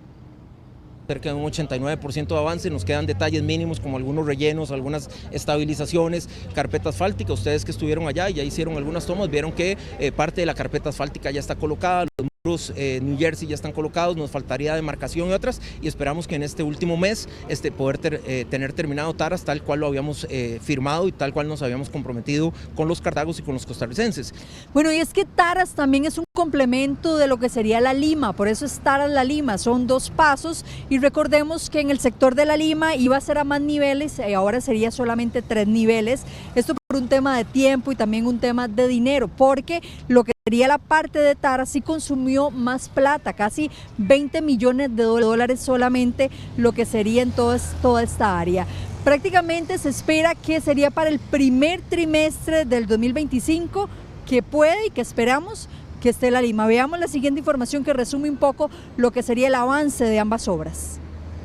Speaker 8: Cerca de un 89% de avance, nos quedan detalles mínimos como algunos rellenos, algunas estabilizaciones, carpeta asfáltica. Ustedes que estuvieron allá y ya hicieron algunas tomas, vieron que parte de la carpeta asfáltica ya está colocada, los muros New Jersey ya están colocados, nos faltaría demarcación y otras, y esperamos que en este último mes poder tener terminado Taras tal cual lo habíamos firmado y tal cual nos habíamos comprometido con los cartagos y con los costarricenses.
Speaker 5: Bueno, y es que Taras también es un complemento de lo que sería la Lima, por eso es Taras La Lima, son dos pasos, y recordemos que en el sector de la Lima iba a ser a más niveles, ahora sería solamente 3 niveles, esto por un tema de tiempo y también un tema de dinero, porque lo que sería la parte de Taras sí consumió más plata, casi 20 millones de dólares solamente lo que sería en toda esta área. Prácticamente se espera que sería para el primer trimestre del 2025 que puede y que esperamos que esté la Lima. Veamos la siguiente información que resume un poco lo que sería el avance de ambas obras.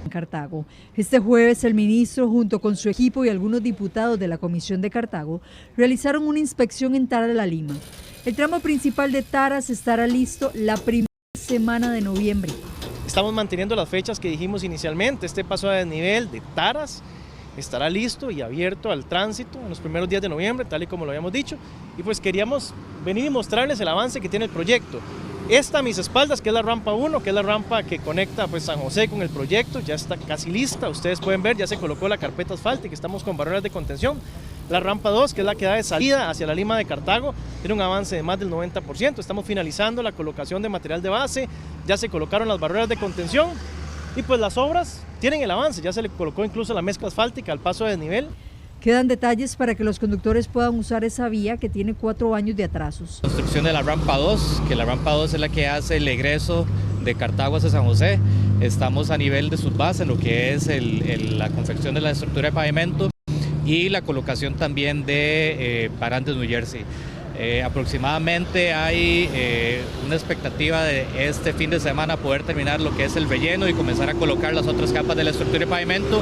Speaker 5: En Cartago. Este jueves el ministro junto con su equipo y algunos diputados de la Comisión de Cartago realizaron una inspección en Taras La Lima. El tramo principal de Taras estará listo la primera semana de noviembre.
Speaker 9: Estamos manteniendo las fechas que dijimos inicialmente. Este paso a desnivel de Taras estará listo y abierto al tránsito en los primeros días de noviembre, tal y como lo habíamos dicho, y pues queríamos venir y mostrarles el avance que tiene el proyecto. Esta a mis espaldas, que es la rampa 1, que es la rampa que conecta pues San José con el proyecto, ya está casi lista. Ustedes pueden ver, ya se colocó la carpeta asfáltica, estamos con barreras de contención. La rampa 2, que es la que da de salida hacia la Lima de Cartago, tiene un avance de más del 90%. Estamos finalizando la colocación de material de base, ya se colocaron las barreras de contención y pues las obras tienen el avance, ya se le colocó incluso la mezcla asfáltica al paso de desnivel.
Speaker 5: Quedan detalles para que los conductores puedan usar esa vía que tiene 4 años de atrasos.
Speaker 10: Construcción de la rampa 2, que la rampa 2 es la que hace el egreso de Cartago hacia San José. Estamos a nivel de subbase en lo que es la confección de la estructura de pavimento y la colocación también de barantes New Jersey. Aproximadamente hay una expectativa de este fin de semana poder terminar lo que es el relleno y comenzar a colocar las otras capas de la estructura de pavimento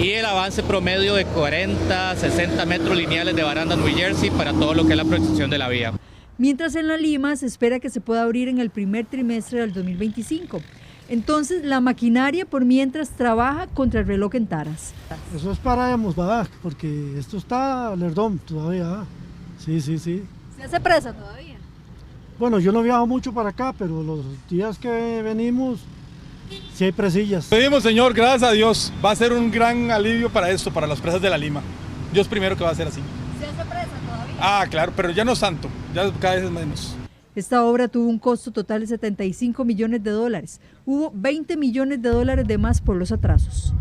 Speaker 10: y el avance promedio de 40-60 metros lineales de baranda New Jersey para todo lo que es la protección de la vía.
Speaker 5: Mientras en la Lima se espera que se pueda abrir en el primer trimestre del 2025. Entonces la maquinaria por mientras trabaja contra el reloj en Taras.
Speaker 12: Eso es para Mosbadak, porque esto está lerdón todavía. Sí.
Speaker 5: ¿Se hace presa todavía?
Speaker 12: Bueno, yo no viajo mucho para acá, pero los días que venimos, sí hay presillas.
Speaker 26: Pedimos, Señor, gracias a Dios, va a ser un gran alivio para esto, para las presas de la Lima. Dios primero que va a ser así.
Speaker 5: ¿Se hace presa todavía?
Speaker 26: Ah, claro, pero ya no es tanto, ya cada vez es menos.
Speaker 5: Esta obra tuvo un costo total de 75 millones de dólares. Hubo 20 millones de dólares de más por los atrasos.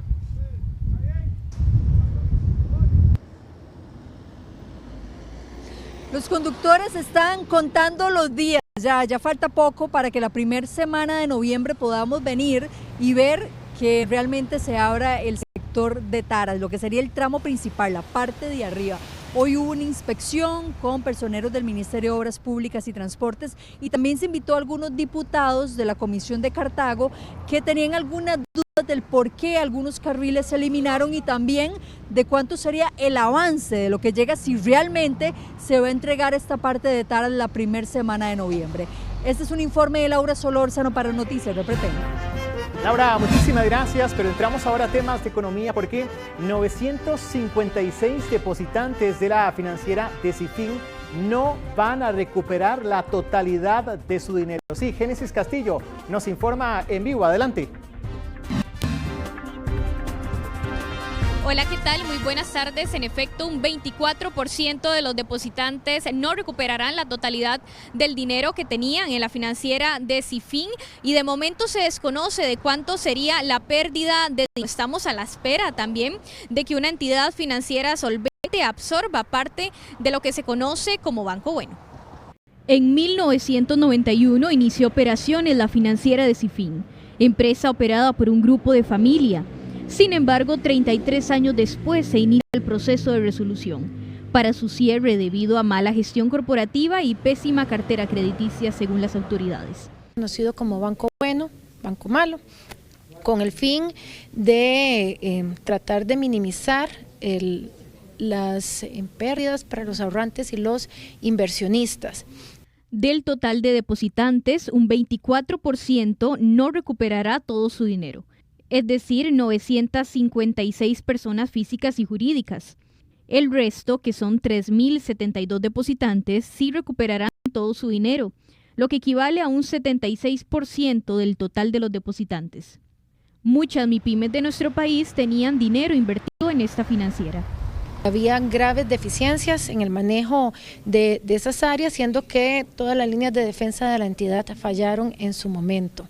Speaker 5: Los conductores están contando los días, ya falta poco para que la primera semana de noviembre podamos venir y ver que realmente se abra el sector de Taras, lo que sería el tramo principal, la parte de arriba. Hoy hubo una inspección con personeros del Ministerio de Obras Públicas y Transportes y también se invitó a algunos diputados de la Comisión de Cartago que tenían algunas dudas del por qué algunos carriles se eliminaron y también de cuánto sería el avance de lo que llega si realmente se va a entregar esta parte de Taras la primera semana de noviembre. Este es un informe de Laura Solórzano para Noticias de Pretén.
Speaker 4: Laura, muchísimas gracias, pero entramos ahora a temas de economía porque 956 depositantes de la financiera Decifin no van a recuperar la totalidad de su dinero. Sí, Génesis Castillo nos informa en vivo. Adelante.
Speaker 27: Hola.
Speaker 7: Hola, ¿qué tal? Muy buenas tardes. En efecto, un 24% de los depositantes no recuperarán la totalidad del dinero que tenían en la financiera de Cifin y de momento se desconoce de cuánto sería la pérdida de dinero. Estamos a la espera también de que una entidad financiera solvente absorba parte de lo que se conoce como Banco Bueno.
Speaker 24: En 1991 inició operaciones la financiera de Cifin, empresa operada por un grupo de familia. Sin embargo, 33 años después se inicia el proceso de resolución para su cierre debido a mala gestión corporativa y pésima cartera crediticia según las autoridades.
Speaker 11: Conocido como Banco Bueno, Banco Malo, con el fin de tratar de minimizar las pérdidas para los ahorrantes y los inversionistas.
Speaker 24: Del total de depositantes, un 24% no recuperará todo su dinero. Es decir, 956 personas físicas y jurídicas. El resto, que son 3.072 depositantes, sí recuperarán todo su dinero, lo que equivale a un 76% del total de los depositantes. Muchas MIPYMES de nuestro país tenían dinero invertido en esta financiera.
Speaker 11: Había graves deficiencias en el manejo de esas áreas, siendo que todas las líneas de defensa de la entidad fallaron en su momento.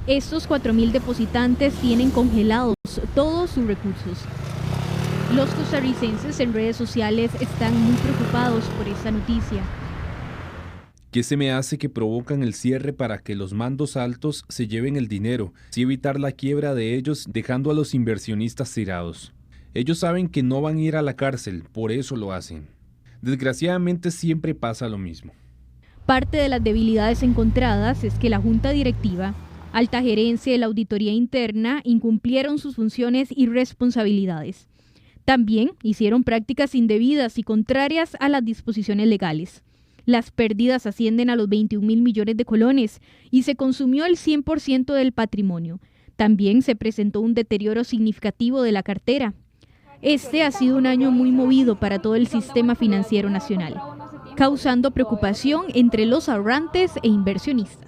Speaker 24: Estos 4.000 depositantes tienen congelados todos sus recursos. Los costarricenses en redes sociales están muy preocupados por esta noticia.
Speaker 13: ¿Qué se me hace que provocan el cierre para que los mandos altos se lleven el dinero, y evitar la quiebra de ellos dejando a los inversionistas tirados? Ellos saben que no van a ir a la cárcel, por eso lo hacen. Desgraciadamente siempre pasa lo mismo.
Speaker 24: Parte de las debilidades encontradas es que la junta directiva, alta gerencia y la auditoría interna incumplieron sus funciones y responsabilidades. También hicieron prácticas indebidas y contrarias a las disposiciones legales. Las pérdidas ascienden a los 21.000 millones de colones y se consumió el 100% del patrimonio. También se presentó un deterioro significativo de la cartera. Este ha sido un año muy movido para todo el sistema financiero nacional, causando preocupación entre los ahorrantes e inversionistas.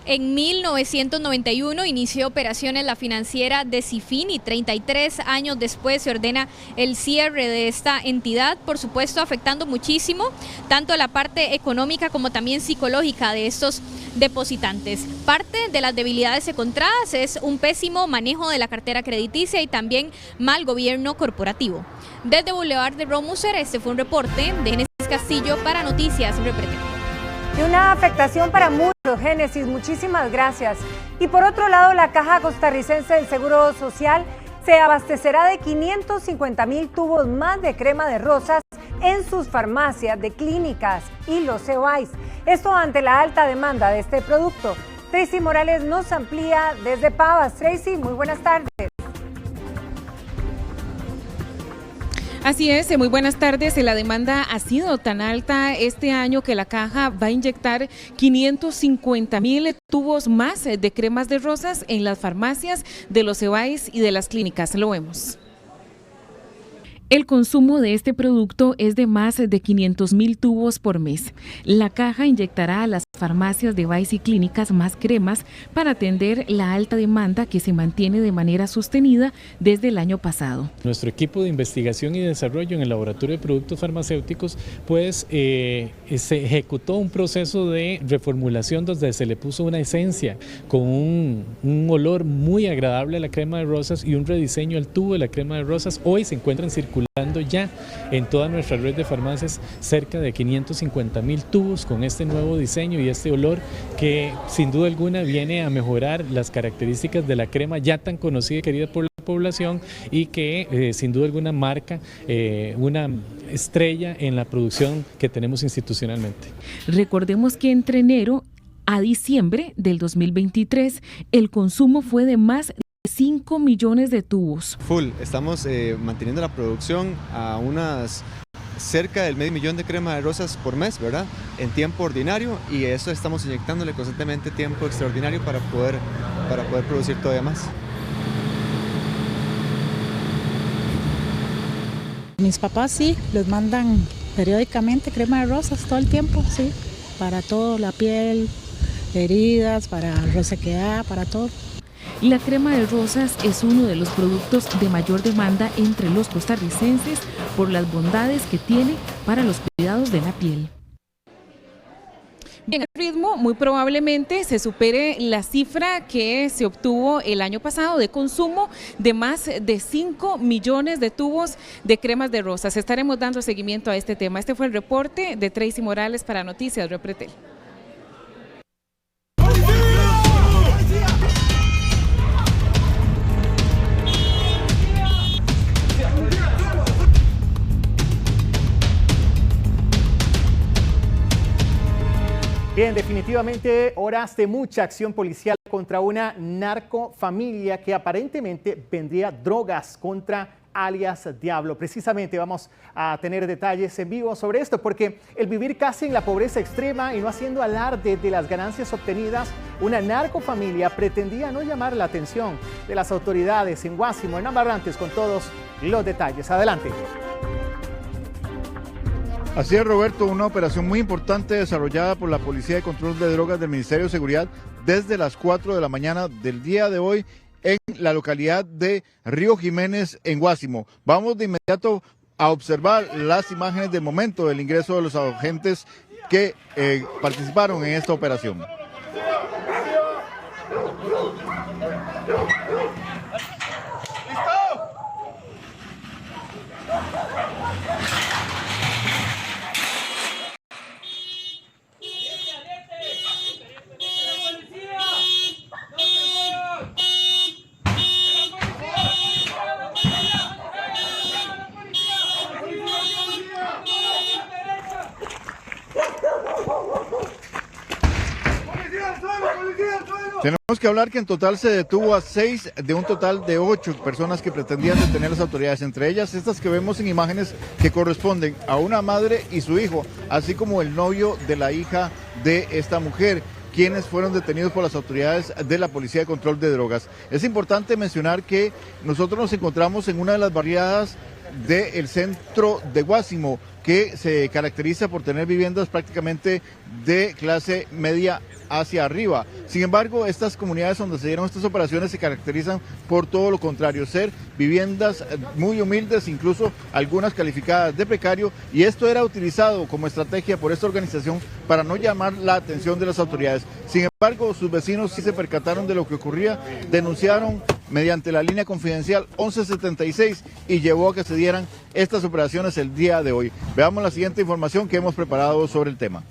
Speaker 7: En 1991 inició operaciones la financiera de Cifin y 33 años después se ordena el cierre de esta entidad, por supuesto afectando muchísimo tanto la parte económica como también psicológica de estos depositantes. Parte de las debilidades encontradas es un pésimo manejo de la cartera crediticia y también mal gobierno corporativo. Desde Boulevard de Romuser, este fue un reporte de Génesis Castillo para Noticias Repretel.
Speaker 3: Y una afectación para muchos, Génesis, muchísimas gracias. Y por otro lado, la Caja Costarricense del Seguro Social se abastecerá de 550,000 tubos más de crema de rosas en sus farmacias, de clínicas y los COIs. Esto ante la alta demanda de este producto. Tracy Morales nos amplía desde Pavas. Tracy, muy buenas tardes.
Speaker 14: Así es, muy buenas tardes. La demanda ha sido tan alta este año que la Caja va a inyectar 550,000 tubos más de cremas de rosas en las farmacias de los COIs y de las clínicas. Lo vemos. El consumo de este producto es de más de 500,000 tubos por mes. La Caja inyectará a las farmacias de VAIS y clínicas más cremas para atender la alta demanda que se mantiene de manera sostenida desde el año pasado.
Speaker 15: Nuestro equipo de investigación y desarrollo en el Laboratorio de Productos Farmacéuticos pues se ejecutó un proceso de reformulación donde se le puso una esencia con un olor muy agradable a la crema de rosas y un rediseño al tubo de la crema de rosas. Hoy se encuentran circulando ya en toda nuestra red de farmacias cerca de 550,000 tubos con este nuevo diseño y este olor que sin duda alguna viene a mejorar las características de la crema ya tan conocida y querida por la población y que sin duda alguna marca una estrella en la producción que tenemos institucionalmente.
Speaker 14: Recordemos que entre enero a diciembre del 2023 el consumo fue de más de 5 millones de tubos.
Speaker 16: Full, estamos manteniendo la producción a unas cerca del 500,000 de crema de rosas por mes, ¿verdad? En tiempo ordinario, y eso estamos inyectándole constantemente tiempo extraordinario para poder producir todavía más.
Speaker 19: Mis papás sí, les mandan periódicamente crema de rosas todo el tiempo, sí, para todo, la piel, heridas, para resequedad, para todo.
Speaker 14: y la crema de rosas es uno de los productos de mayor demanda entre los costarricenses por las bondades que tiene para los cuidados de la piel. Bien, el ritmo muy probablemente se supere la cifra que se obtuvo el año pasado de consumo de más de 5 millones de tubos de cremas de rosas. Estaremos dando seguimiento a este tema. Este fue el reporte de Tracy Morales para Noticias Repretel.
Speaker 4: Bien, definitivamente horas de mucha acción policial contra una narcofamilia que aparentemente vendía drogas contra alias Diablo. Precisamente vamos a tener detalles en vivo sobre esto, porque el vivir casi en la pobreza extrema y no haciendo alarde de las ganancias obtenidas, una narcofamilia pretendía no llamar la atención de las autoridades en Guásimo, en Barrantes, con todos los detalles. Adelante.
Speaker 1: Así es, Roberto, una operación muy importante desarrollada por la Policía de Control de Drogas del Ministerio de Seguridad desde las 4 de la mañana del día de hoy en la localidad de Río Jiménez, en Guásimo. Vamos de inmediato a observar las imágenes del momento del ingreso de los agentes que participaron en esta operación. Tenemos que hablar que en total se detuvo a 6 de un total de 8 personas que pretendían detener las autoridades, entre ellas estas que vemos en imágenes que corresponden a una madre y su hijo, así como el novio de la hija de esta mujer, quienes fueron detenidos por las autoridades de la Policía de Control de Drogas. Es importante mencionar que nosotros nos encontramos en una de las barriadas del centro de Guásimo, que se caracteriza por tener viviendas prácticamente de clase media hacia arriba. Sin embargo, estas comunidades donde se dieron estas operaciones se caracterizan por todo lo contrario, ser viviendas muy humildes, incluso algunas calificadas de precario, y esto era utilizado como estrategia por esta organización para no llamar la atención de las autoridades. Sin embargo, sus vecinos sí se percataron de lo que ocurría, denunciaron mediante la línea confidencial 1176 y llevó a que se dieran estas operaciones el día de hoy. Veamos la siguiente información que hemos preparado sobre el tema.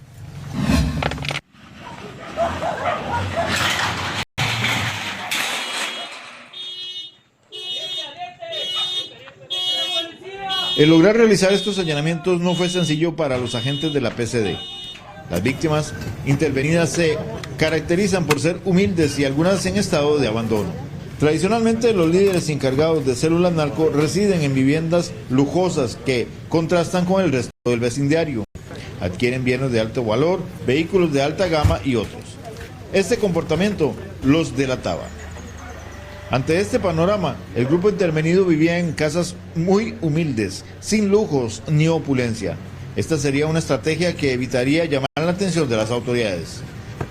Speaker 1: El lograr realizar estos allanamientos no fue sencillo para los agentes de la PCD. Las víctimas intervenidas se caracterizan por ser humildes y algunas en estado de abandono. Tradicionalmente, los líderes encargados de células narco residen en viviendas lujosas que contrastan con el resto del vecindario. Adquieren bienes de alto valor, vehículos de alta gama y otros. Este comportamiento los delataba. Ante este panorama, el grupo intervenido vivía en casas muy humildes, sin lujos ni opulencia. Esta sería una estrategia que evitaría llamar la atención de las autoridades.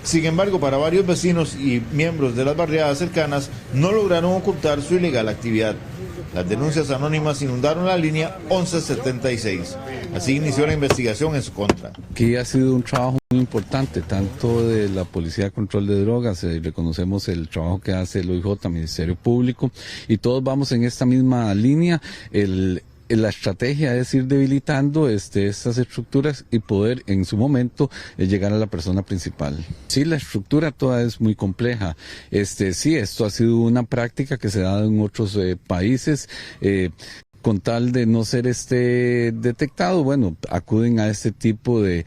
Speaker 1: Sin embargo, para varios vecinos y miembros de las barriadas cercanas, no lograron ocultar su ilegal actividad. Las denuncias anónimas inundaron la línea 1176. Así inició la investigación en su contra.
Speaker 6: Aquí ha sido un trabajo muy importante, tanto de la Policía de Control de Drogas, reconocemos el trabajo que hace el OIJ, Ministerio Público, y todos vamos en esta misma línea. La estrategia es ir debilitando estas estructuras y poder en su momento llegar a la persona principal. Sí, la estructura toda es muy compleja. Sí, esto ha sido una práctica que se ha dado en otros países. Con tal de no ser detectado, bueno, acuden a este tipo de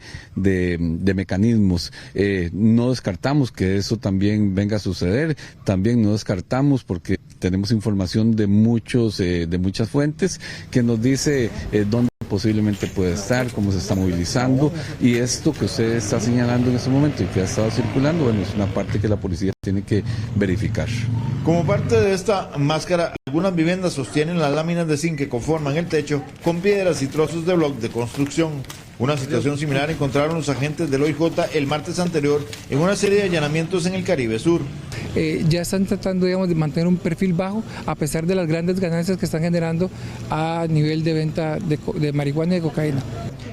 Speaker 6: mecanismos. No descartamos que eso también venga a suceder, también no descartamos porque tenemos información de muchas fuentes que nos dice dónde posiblemente puede estar, cómo se está movilizando, y esto que usted está señalando en este momento y que ha estado circulando, bueno, es una parte que la policía tiene que verificar.
Speaker 1: Como parte de esta máscara Algunas viviendas sostienen las láminas de zinc que conforman el techo con piedras y trozos de bloc de construcción. Una situación similar encontraron los agentes del OIJ el martes anterior en una serie de allanamientos en el Caribe Sur.
Speaker 2: Ya están tratando, digamos, de mantener un perfil bajo a pesar de las grandes ganancias que están generando a nivel de venta de marihuana y de cocaína.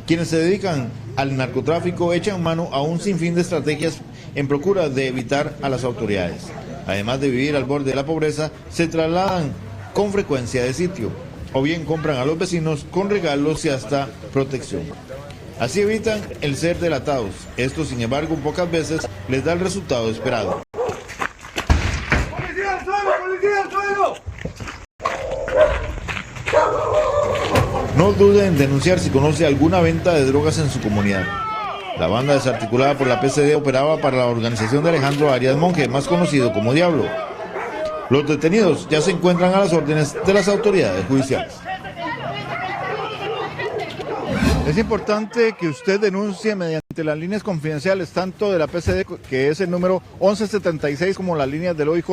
Speaker 1: Quienes se dedican al narcotráfico echan mano a un sinfín de estrategias en procura de evitar a las autoridades. Además de vivir al borde de la pobreza, se trasladan con frecuencia de sitio o bien compran a los vecinos con regalos y hasta protección. Así evitan el ser delatados. Esto, sin embargo, pocas veces les da el resultado esperado.
Speaker 17: ¡Policía al suelo! ¡Policía al suelo!
Speaker 1: No dude en denunciar si conoce alguna venta de drogas en su comunidad. La banda desarticulada por la PCD operaba para la organización de Alejandro Arias Monge, más conocido como Diablo. Los detenidos ya se encuentran a las órdenes de las autoridades judiciales. Es importante que usted denuncie mediante las líneas confidenciales, tanto de la PCD, que es el número 1176, como las líneas del OIJ,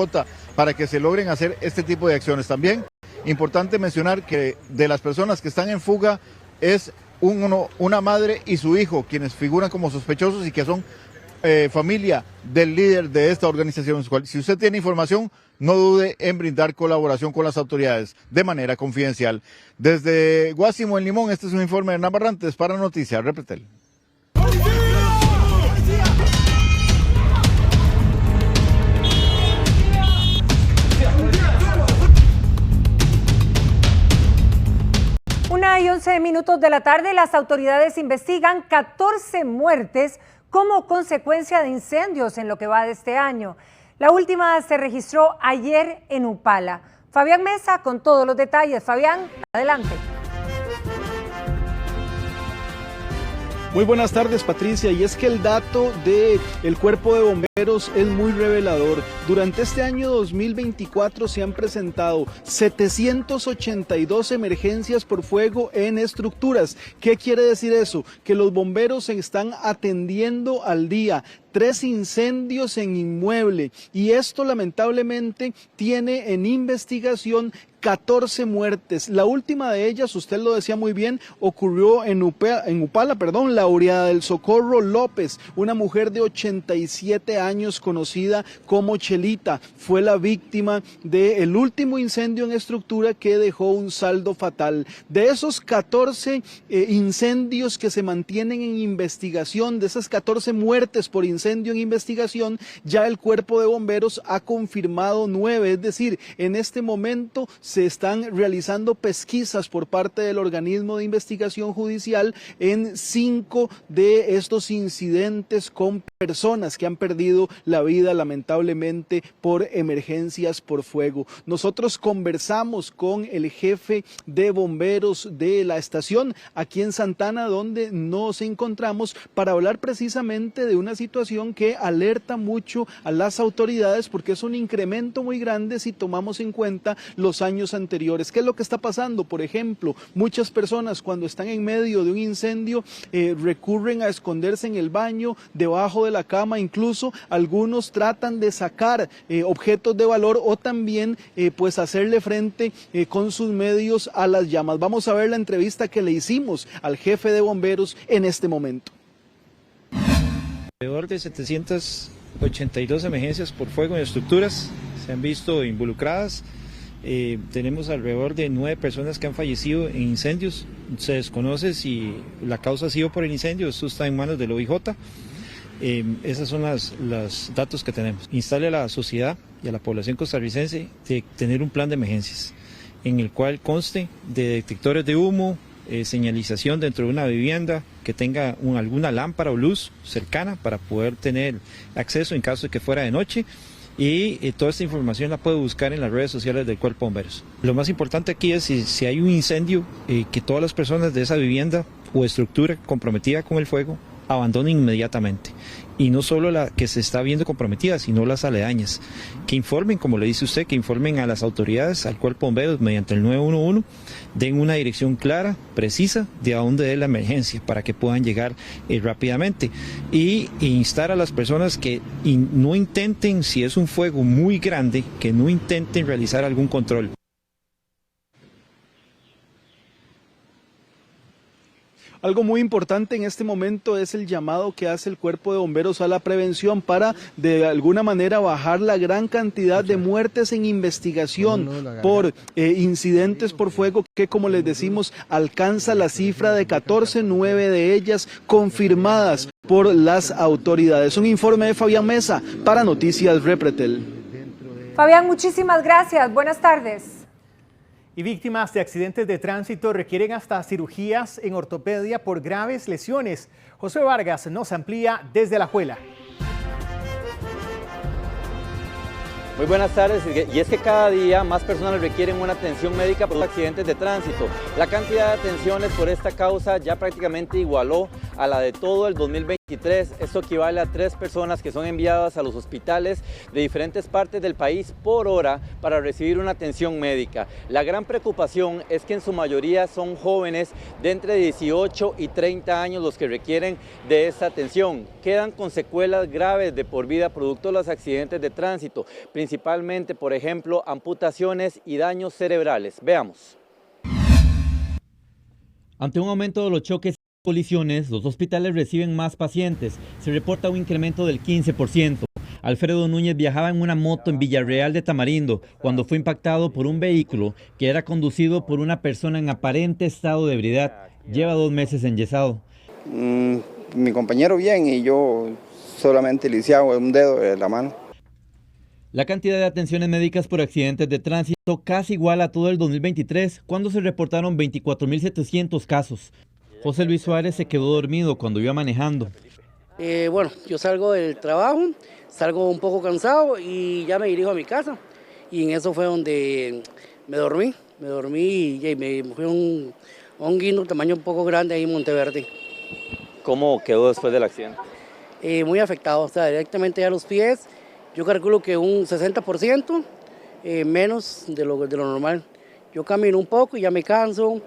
Speaker 1: para que se logren hacer este tipo de acciones. También, importante mencionar que de las personas que están en fuga es una madre y su hijo, quienes figuran como sospechosos y que son familia del líder de esta organización. Si usted tiene información, no dude en brindar colaboración con las autoridades de manera confidencial. Desde Guásimo, en Limón, este es un informe de Hernán Barrantes para Noticias Repretel.
Speaker 3: Una y 11 minutos de la tarde, las autoridades investigan 14 muertes como consecuencia de incendios en lo que va de este año. La última se registró ayer en Upala. Fabián Mesa con todos los detalles. Fabián, adelante.
Speaker 18: Muy buenas tardes, Patricia, y es que el dato del Cuerpo de Bomberos es muy revelador. Durante este año 2024 se han presentado 782 emergencias por fuego en estructuras. ¿Qué quiere decir eso? Que los bomberos se están atendiendo al día. 3 incendios en inmueble, y esto lamentablemente tiene en investigación 14 muertes. La última de ellas, usted lo decía muy bien, ocurrió en Upala, Laureada del Socorro López, una mujer de 87 años conocida como Chelita, fue la víctima del último incendio en estructura que dejó un saldo fatal. De esos 14 incendios que se mantienen en investigación, de esas 14 muertes por incendio en investigación, ya el Cuerpo de Bomberos ha confirmado 9, es decir, en este momento se están realizando pesquisas por parte del organismo de investigación judicial en 5 de estos incidentes con personas que han perdido la vida lamentablemente por emergencias por fuego. Nosotros conversamos con el jefe de bomberos de la estación aquí en Santana, donde nos encontramos, para hablar precisamente de una situación que alerta mucho a las autoridades, porque es un incremento muy grande si tomamos en cuenta los años anteriores. ¿Qué es lo que está pasando? Por ejemplo, muchas personas cuando están en medio de un incendio recurren a esconderse en el baño, debajo de la cama, incluso algunos tratan de sacar objetos de valor o también pues hacerle frente con sus medios a las llamas. Vamos a ver la entrevista que le hicimos al jefe de bomberos en este momento.
Speaker 20: Alrededor de 782 emergencias por fuego en estructuras se han visto involucradas. Tenemos alrededor de 9 personas que han fallecido en incendios. Se desconoce si la causa ha sido por el incendio, esto está en manos del OIJ. Esos son los datos que tenemos. Instale a la sociedad y a la población costarricense de tener un plan de emergencias en el cual conste de detectores de humo, señalización dentro de una vivienda, que tenga alguna lámpara o luz cercana para poder tener acceso en caso de que fuera de noche, y toda esta información la puede buscar en las redes sociales del Cuerpo de Bomberos. Lo más importante aquí es si hay un incendio, que todas las personas de esa vivienda o estructura comprometida con el fuego abandonen inmediatamente, y no solo la que se está viendo comprometida, sino las aledañas, que informen, como le dice usted, que informen a las autoridades, al Cuerpo de Bomberos mediante el 911, den una dirección clara, precisa, de a dónde es la emergencia, para que puedan llegar rápidamente, y instar a las personas que no intenten, si es un fuego muy grande, que no intenten realizar algún control.
Speaker 18: Algo muy importante en este momento es el llamado que hace el Cuerpo de Bomberos a la prevención para de alguna manera bajar la gran cantidad de muertes en investigación por incidentes por fuego que, como les decimos, alcanza la cifra de 14, 9 de ellas confirmadas por las autoridades. Un informe de Fabián Mesa para Noticias Repretel.
Speaker 3: Fabián, muchísimas gracias. Buenas tardes.
Speaker 4: Y víctimas de accidentes de tránsito requieren hasta cirugías en ortopedia por graves lesiones. José Vargas nos amplía desde Alajuela.
Speaker 8: Muy buenas tardes, y es que cada día más personas requieren una atención médica por accidentes de tránsito. La cantidad de atenciones por esta causa ya prácticamente igualó a la de todo el 2023. Esto equivale a 3 personas que son enviadas a los hospitales de diferentes partes del país por hora para recibir una atención médica. La gran preocupación es que en su mayoría son jóvenes de entre 18 y 30 años los que requieren de esta atención. Quedan con secuelas graves de por vida producto de los accidentes de tránsito, principalmente, por ejemplo, amputaciones y daños cerebrales. Veamos. Ante un aumento de los choques y colisiones, los hospitales reciben más pacientes. Se reporta un incremento del 15%. Alfredo Núñez viajaba en una moto en Villarreal de Tamarindo cuando fue impactado por un vehículo que era conducido por una persona en aparente estado de ebriedad. Lleva 2 meses enyesado.
Speaker 9: Mi compañero bien y yo solamente lisiado un dedo de la mano.
Speaker 8: La cantidad de atenciones médicas por accidentes de tránsito casi igual a todo el 2023, cuando se reportaron 24.700 casos. José Luis Suárez se quedó dormido cuando iba manejando.
Speaker 21: Bueno, yo salgo del trabajo, salgo un poco cansado y ya me dirijo a mi casa. Y en eso fue donde me dormí y me fui un guindo tamaño un poco grande ahí en Monteverde.
Speaker 8: ¿Cómo quedó después del accidente?
Speaker 21: Muy afectado, o sea, directamente a los pies. Yo calculo que un 60% menos de lo normal. Yo camino un poco y ya me canso,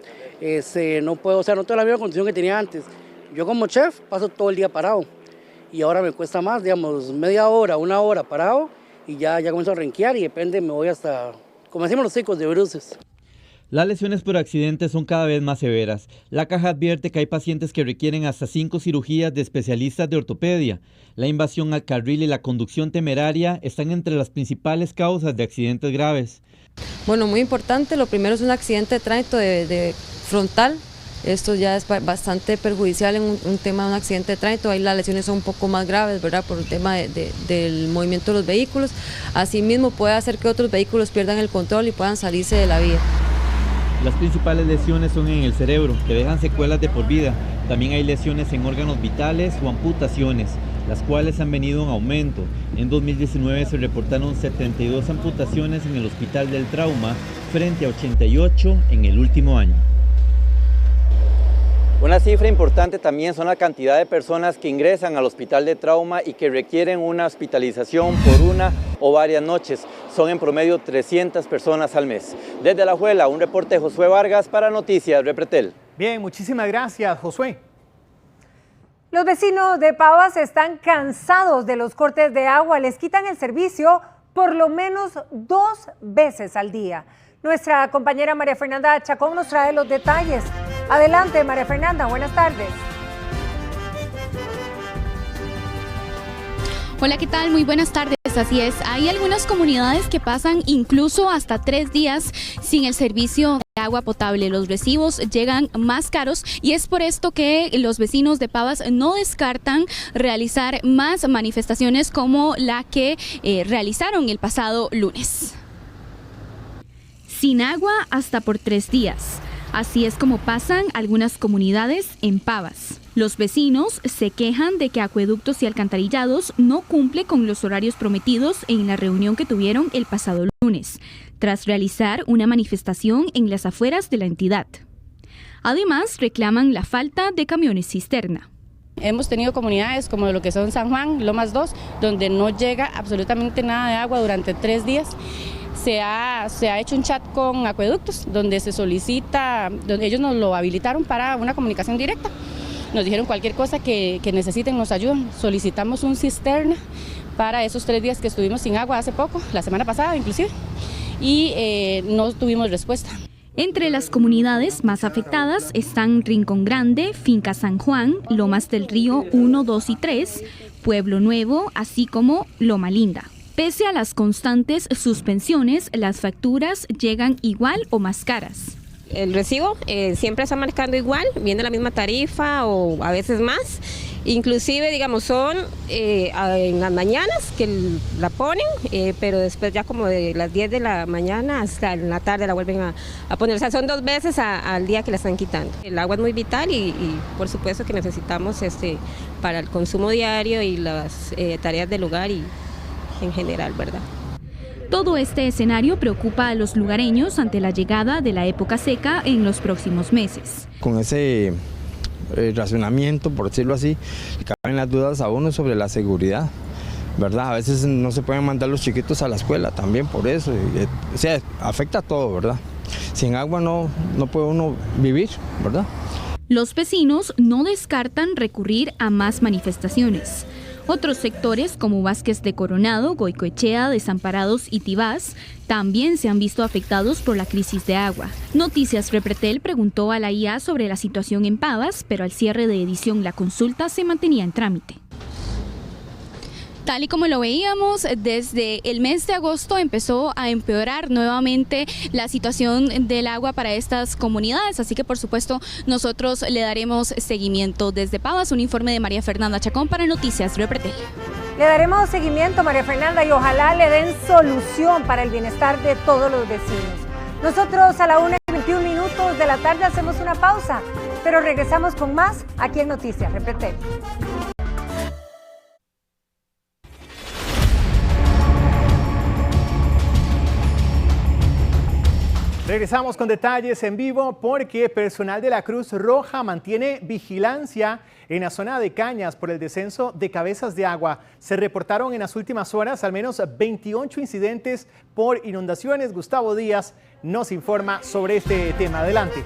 Speaker 21: no puedo, o sea, no tengo la misma condición que tenía antes. Yo como chef paso todo el día parado y ahora me cuesta más, digamos, media hora, 1 hora parado y ya comienzo a renquear y depende, me voy hasta, como decimos los chicos, de bruces.
Speaker 8: Las lesiones por accidentes son cada vez más severas. La caja advierte que hay pacientes que requieren hasta 5 cirugías de especialistas de ortopedia. La invasión al carril y la conducción temeraria están entre las principales causas de accidentes graves.
Speaker 22: Bueno, muy importante, lo primero es un accidente de tránsito de frontal. Esto ya es bastante perjudicial en un tema de un accidente de tránsito. Ahí las lesiones son un poco más graves, ¿verdad? Por el tema del movimiento de los vehículos. Asimismo puede hacer que otros vehículos pierdan el control y puedan salirse de la vía.
Speaker 8: Las principales lesiones son en el cerebro, que dejan secuelas de por vida. También hay lesiones en órganos vitales o amputaciones, las cuales han venido en aumento. En 2019 se reportaron 72 amputaciones en el Hospital del Trauma, frente a 88 en el último año. Una cifra importante también son la cantidad de personas que ingresan al hospital de trauma y que requieren una hospitalización por 1 o varias noches. Son en promedio 300 personas al mes. Desde Alajuela, un reporte de Josué Vargas para Noticias Repretel.
Speaker 4: Bien, muchísimas gracias, Josué.
Speaker 3: Los vecinos de Pavas están cansados de los cortes de agua. Les quitan el servicio por lo menos 2 veces al día. Nuestra compañera María Fernanda Chacón nos trae los detalles. Adelante, María Fernanda, buenas tardes.
Speaker 24: Hola, ¿qué tal? Muy buenas tardes. Así es, hay algunas comunidades que pasan incluso hasta 3 días sin el servicio de agua potable. Los recibos llegan más caros y es por esto que los vecinos de Pavas no descartan realizar más manifestaciones como la que realizaron el pasado lunes. Sin agua hasta por 3 días. Así es como pasan algunas comunidades en Pavas. Los vecinos se quejan de que Acueductos y Alcantarillados no cumple con los horarios prometidos en la reunión que tuvieron el pasado lunes, tras realizar una manifestación en las afueras de la entidad. Además, reclaman la falta de camiones cisterna.
Speaker 23: Hemos tenido comunidades como lo que son San Juan, Lomas 2, donde no llega absolutamente nada de agua durante 3 días. Se ha hecho un chat con Acueductos donde se solicita, donde ellos nos lo habilitaron para una comunicación directa. Nos dijeron cualquier cosa que necesiten, nos ayudan. Solicitamos un cisterna para esos 3 días que estuvimos sin agua hace poco, la semana pasada inclusive, y no tuvimos respuesta.
Speaker 24: Entre las comunidades más afectadas están Rincón Grande, Finca San Juan, Lomas del Río 1, 2 y 3, Pueblo Nuevo, así como Loma Linda. Pese a las constantes suspensiones, las facturas llegan igual o más caras.
Speaker 5: El recibo siempre está marcando igual, viene la misma tarifa o a veces más. Inclusive, digamos, son en las mañanas que la ponen, pero después ya como de las 10 de la mañana hasta en la tarde la vuelven a poner. O sea, son 2 veces al día que la están quitando. El agua es muy vital y por supuesto que necesitamos para el consumo diario y las tareas del hogar y en general, ¿verdad?
Speaker 24: Todo este escenario preocupa a los lugareños ante la llegada de la época seca en los próximos meses.
Speaker 10: Con ese racionamiento, por decirlo así, caben las dudas a uno sobre la seguridad, ¿verdad? A veces no se pueden mandar los chiquitos a la escuela también por eso, o sea, afecta a todo, ¿verdad? Sin agua no puede uno vivir, ¿verdad?
Speaker 24: Los vecinos no descartan recurrir a más manifestaciones. Otros sectores como Vázquez de Coronado, Goicoechea, Desamparados y Tibás también se han visto afectados por la crisis de agua. Noticias Repretel preguntó a la IA sobre la situación en Pavas, pero al cierre de edición la consulta se mantenía en trámite. Tal y como lo veíamos, desde el mes de agosto empezó a empeorar nuevamente la situación del agua para estas comunidades, así que por supuesto nosotros le daremos seguimiento desde Pavas. Un informe de María Fernanda Chacón para Noticias Repretel.
Speaker 3: Le daremos seguimiento, María Fernanda, y ojalá le den solución para el bienestar de todos los vecinos. Nosotros a la 1:21 de la tarde hacemos una pausa, pero regresamos con más aquí en Noticias Repretel.
Speaker 4: Regresamos con detalles en vivo porque personal de la Cruz Roja mantiene vigilancia en la zona de Cañas por el descenso de cabezas de agua. Se reportaron en las últimas horas al menos 28 incidentes por inundaciones. Gustavo Díaz nos informa sobre este tema. Adelante.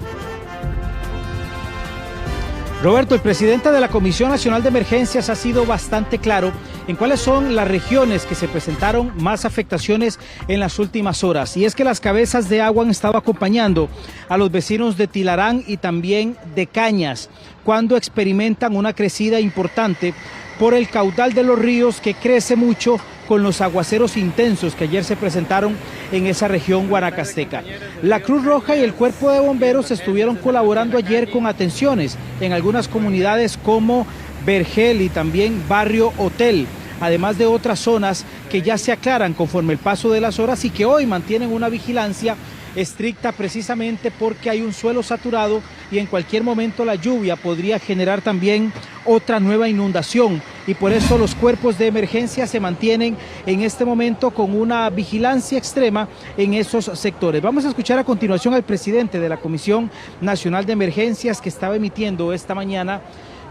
Speaker 11: Roberto, el presidente de la Comisión Nacional de Emergencias ha sido bastante claro en cuáles son las regiones que se presentaron más afectaciones en las últimas horas. Y es que las cabezas de agua han estado acompañando a los vecinos de Tilarán y también de Cañas cuando experimentan una crecida importante por el caudal de los ríos que crece mucho con los aguaceros intensos que ayer se presentaron en esa región guanacasteca. La Cruz Roja y el Cuerpo de Bomberos estuvieron colaborando ayer con atenciones en algunas comunidades como Vergel y también Barrio Hotel, además de otras zonas que ya se aclaran conforme el paso de las horas y que hoy mantienen una vigilancia estricta precisamente porque hay un suelo saturado y en cualquier momento la lluvia podría generar también otra nueva inundación y por eso los cuerpos de emergencia se mantienen en este momento con una vigilancia extrema en esos sectores. Vamos a escuchar a continuación al presidente de la Comisión Nacional de Emergencias que estaba emitiendo esta mañana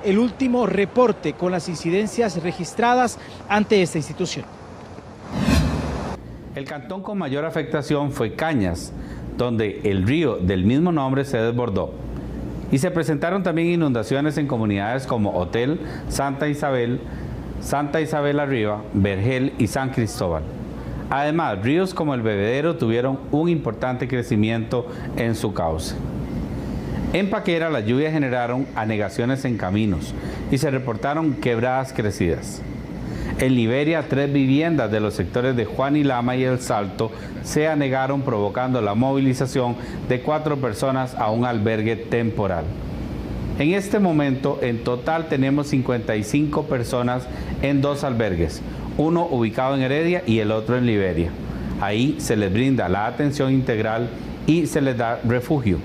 Speaker 11: el último reporte con las incidencias registradas ante esta institución.
Speaker 12: El cantón con mayor afectación fue Cañas, donde el río del mismo nombre se desbordó. Y se presentaron también inundaciones en comunidades como Hotel, Santa Isabel Arriba, Vergel y San Cristóbal. Además, ríos como el Bebedero tuvieron un importante crecimiento en su cauce. En Paquera, las lluvias generaron anegaciones en caminos y se reportaron quebradas crecidas. En Liberia, 3 viviendas de los sectores de Juan y Lama y El Salto se anegaron, provocando la movilización de 4 personas a un albergue temporal. En este momento, en total tenemos 55 personas en 2 albergues, uno ubicado en Heredia y el otro en Liberia. Ahí se les brinda la atención integral y se les da refugio.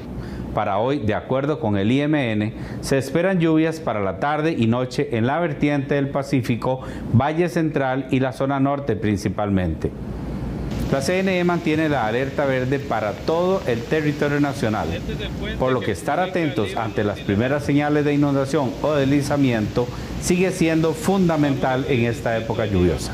Speaker 12: Para hoy, de acuerdo con el IMN, se esperan lluvias para la tarde y noche en la vertiente del Pacífico, Valle Central y la zona norte principalmente. La CNE mantiene la alerta verde para todo el territorio nacional, por lo que estar atentos ante las primeras señales de inundación o deslizamiento sigue siendo fundamental en esta época lluviosa.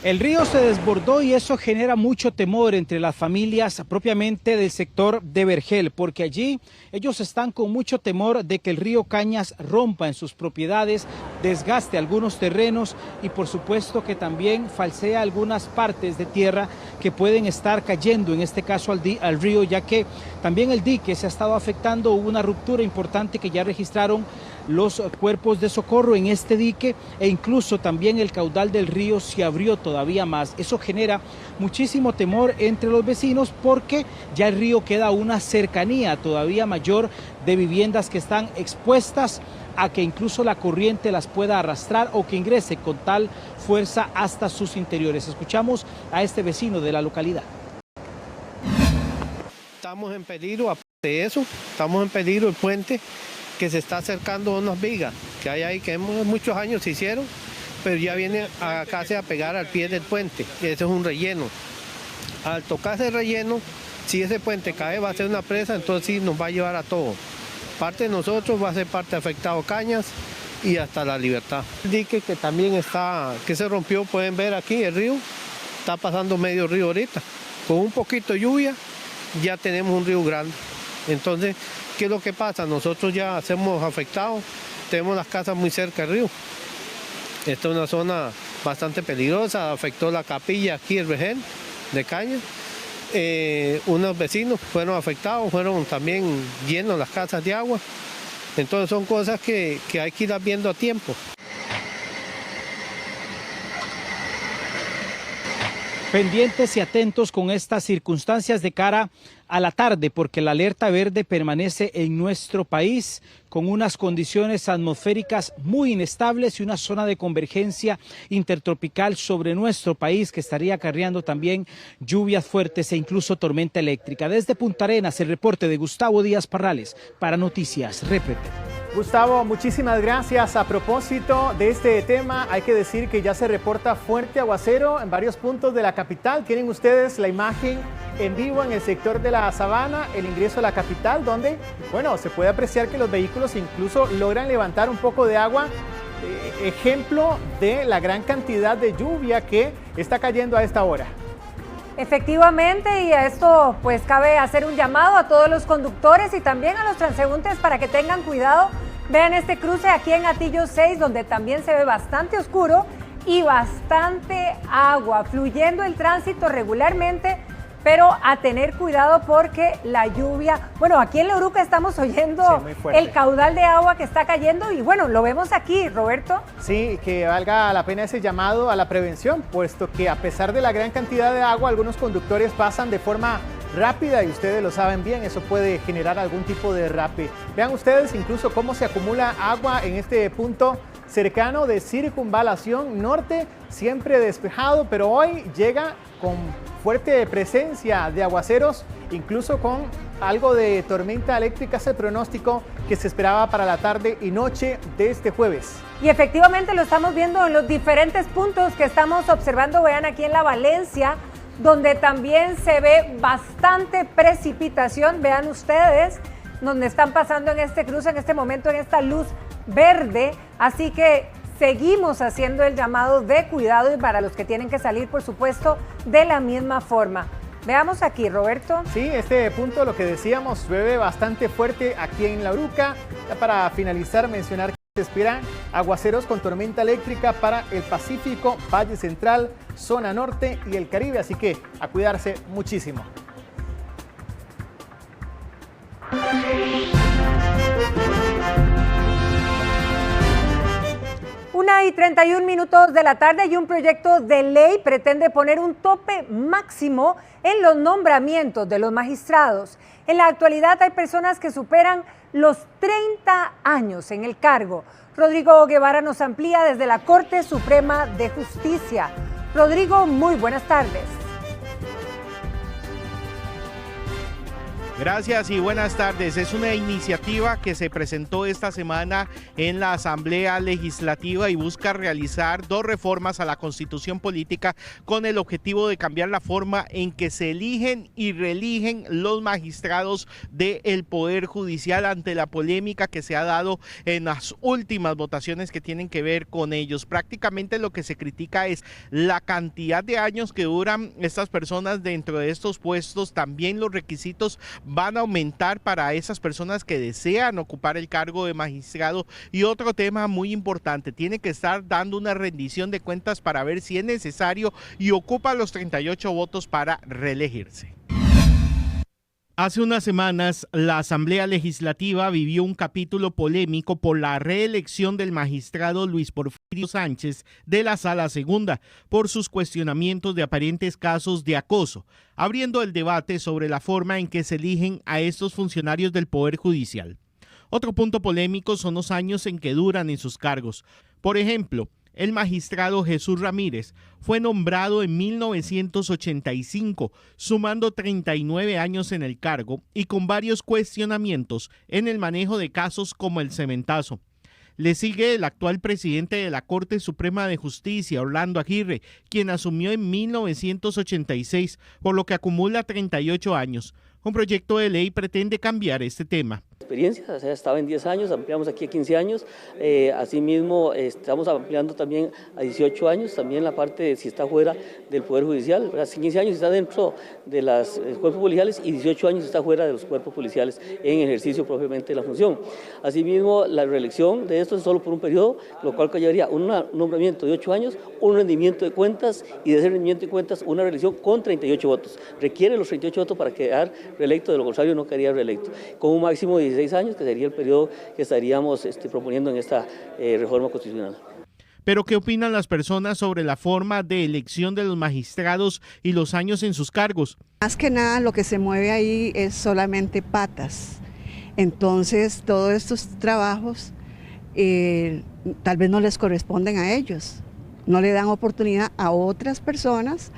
Speaker 11: El río se desbordó y eso genera mucho temor entre las familias propiamente del sector de Vergel, porque allí ellos están con mucho temor de que el río Cañas rompa en sus propiedades, desgaste algunos terrenos y por supuesto que también falsea algunas partes de tierra que pueden estar cayendo, en este caso al río, ya que también el dique se ha estado afectando. Hubo una ruptura importante que ya registraron los cuerpos de socorro en este dique e incluso también el caudal del río se abrió todavía más. Eso genera muchísimo temor entre los vecinos porque ya el río queda a una cercanía todavía mayor de viviendas que están expuestas a que incluso la corriente las pueda arrastrar o que ingrese con tal fuerza hasta sus interiores. Escuchamos a este vecino de la localidad.
Speaker 7: Estamos en peligro, aparte de eso, estamos en peligro el puente que se está acercando a unas vigas que hay ahí, que muchos años se hicieron, pero ya viene a casi a pegar al pie del puente, y ese es un relleno. Al tocarse el relleno, si ese puente cae va a ser una presa, entonces sí nos va a llevar a todo. Parte de nosotros va a ser parte afectado Cañas y hasta La Libertad. El dique que también está, que se rompió, pueden ver aquí el río, está pasando medio río ahorita. Con un poquito de lluvia ya tenemos un río grande. Entonces, ¿qué es lo que pasa? Nosotros ya hacemos afectados, tenemos las casas muy cerca del río. Esta es una zona bastante peligrosa, afectó la capilla aquí, el Vergel de Cañas. Unos vecinos fueron afectados, fueron también llenos las casas de agua. Entonces son cosas que hay que ir viendo a tiempo.
Speaker 11: Pendientes y atentos con estas circunstancias de cara a la tarde, porque la alerta verde permanece en nuestro país con unas condiciones atmosféricas muy inestables y una zona de convergencia intertropical sobre nuestro país que estaría acarreando también lluvias fuertes e incluso tormenta eléctrica. Desde Punta Arenas, el reporte de Gustavo Díaz Parrales para Noticias Repretel.
Speaker 4: Gustavo, muchísimas gracias. A propósito de este tema, hay que decir que ya se reporta fuerte aguacero en varios puntos de la capital. Tienen ustedes la imagen en vivo en el sector de la Sabana, el ingreso a la capital, donde, bueno, se puede apreciar que los vehículos incluso logran levantar un poco de agua. Ejemplo de la gran cantidad de lluvia que está cayendo a esta hora.
Speaker 3: Efectivamente, y a esto pues cabe hacer un llamado a todos los conductores y también a los transeúntes para que tengan cuidado. Vean este cruce aquí en Atillo 6, donde también se ve bastante oscuro y bastante agua, fluyendo el tránsito regularmente, pero a tener cuidado porque la lluvia, bueno, aquí en Leuruca estamos oyendo el caudal de agua que está cayendo y bueno, lo vemos aquí, Roberto.
Speaker 4: Sí, que valga la pena ese llamado a la prevención, puesto que a pesar de la gran cantidad de agua, algunos conductores pasan de forma rápida y ustedes lo saben bien, eso puede generar algún tipo de derrape. Vean ustedes incluso cómo se acumula agua en este punto cercano de Circunvalación Norte, siempre despejado, pero hoy llega con fuerte presencia de aguaceros, incluso con algo de tormenta eléctrica, ese pronóstico que se esperaba para la tarde y noche de este jueves.
Speaker 3: Y efectivamente lo estamos viendo en los diferentes puntos que estamos observando. Vean aquí en la Valencia, donde también se ve bastante precipitación. Vean ustedes donde están pasando en este cruce, en este momento, en esta luz verde. Así que seguimos haciendo el llamado de cuidado y para los que tienen que salir, por supuesto, de la misma forma. Veamos aquí, Roberto.
Speaker 4: Sí, este punto, lo que decíamos, llueve bastante fuerte aquí en Leuruca. Ya para finalizar, mencionar que se esperan aguaceros con tormenta eléctrica para el Pacífico, Valle Central, zona norte y el Caribe, así que a cuidarse muchísimo.
Speaker 3: 1:31 de la tarde y un proyecto de ley pretende poner un tope máximo en los nombramientos de los magistrados. En la actualidad hay personas que superan los 30 años en el cargo. Rodrigo Guevara nos amplía desde la Corte Suprema de Justicia. Rodrigo, muy buenas tardes.
Speaker 13: Gracias y buenas tardes. Es una iniciativa que se presentó esta semana en la Asamblea Legislativa y busca realizar 2 reformas a la Constitución Política con el objetivo de cambiar la forma en que se eligen y reeligen los magistrados del Poder Judicial ante la polémica que se ha dado en las últimas votaciones que tienen que ver con ellos. Prácticamente lo que se critica es la cantidad de años que duran estas personas dentro de estos puestos. También los requisitos van a aumentar para esas personas que desean ocupar el cargo de magistrado. Y otro tema muy importante, tiene que estar dando una rendición de cuentas para ver si es necesario y ocupa los 38 votos para reelegirse. Hace unas semanas, la Asamblea Legislativa vivió un capítulo polémico por la reelección del magistrado Luis Porfirio Sánchez de la Sala Segunda por sus cuestionamientos de aparentes casos de acoso, abriendo el debate sobre la forma en que se eligen a estos funcionarios del Poder Judicial. Otro punto polémico son los años en que duran en sus cargos. Por ejemplo, el magistrado Jesús Ramírez fue nombrado en 1985, sumando 39 años en el cargo y con varios cuestionamientos en el manejo de casos como el cementazo. Le sigue el actual presidente de la Corte Suprema de Justicia, Orlando Aguirre, quien asumió en 1986, por lo que acumula 38 años. Un proyecto de ley pretende cambiar este tema.
Speaker 15: Experiencia, o sea, estaba en 10 años, ampliamos aquí a 15 años, asimismo estamos ampliando también a 18 años, también la parte de si está fuera del Poder Judicial, hace 15 años está dentro de los cuerpos policiales y 18 años está fuera de los cuerpos policiales en ejercicio propiamente de la función. Asimismo, la reelección de esto es solo por un periodo, lo cual conllevaría un nombramiento de 8 años, un rendimiento de cuentas y de ese rendimiento de cuentas una reelección con 38 votos. Requiere los 38 votos para quedar reelecto, de lo contrario no quedaría reelecto, con un máximo de 16 años, que sería el periodo que estaríamos proponiendo en esta reforma constitucional.
Speaker 13: Pero ¿qué opinan las personas sobre la forma de elección de los magistrados y los años en sus cargos?
Speaker 16: Más que nada lo que se mueve ahí es solamente patas. Entonces todos estos trabajos tal vez no les corresponden a ellos. No le dan oportunidad a otras personas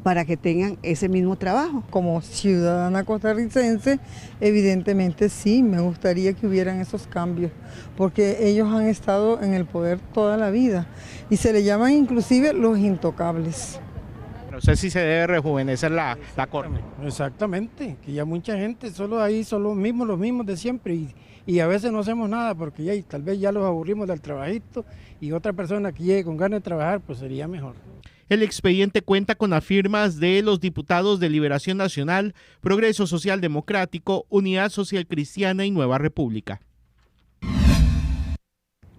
Speaker 16: para que tengan ese mismo trabajo.
Speaker 19: Como ciudadana costarricense, evidentemente sí, me gustaría que hubieran esos cambios, porque ellos han estado en el poder toda la vida y se le llaman inclusive los intocables.
Speaker 13: No sé si se debe rejuvenecer la Corte.
Speaker 25: Exactamente, que ya mucha gente solo ahí son los mismos de siempre y a veces no hacemos nada porque ya tal vez ya los aburrimos del trabajito y otra persona que llegue con ganas de trabajar pues sería mejor.
Speaker 13: El expediente cuenta con las firmas de los diputados de Liberación Nacional, Progreso Social Democrático, Unidad Social Cristiana y Nueva República.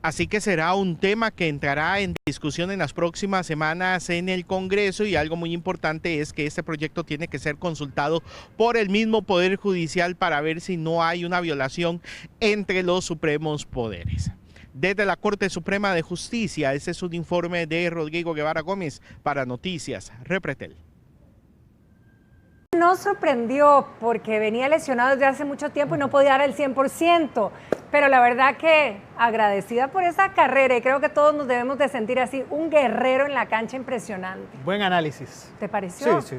Speaker 13: Así que será un tema que entrará en discusión en las próximas semanas en el Congreso, y algo muy importante es que este proyecto tiene que ser consultado por el mismo Poder Judicial para ver si no hay una violación entre los supremos poderes. Desde la Corte Suprema de Justicia, este es un informe de Rodrigo Guevara Gómez para Noticias Repretel.
Speaker 3: Nos sorprendió porque venía lesionado desde hace mucho tiempo y no podía dar el 100%, pero la verdad que agradecida por esa carrera, y creo que todos nos debemos de sentir así, un guerrero en la cancha impresionante.
Speaker 4: Buen análisis.
Speaker 3: ¿Te pareció?
Speaker 4: Sí.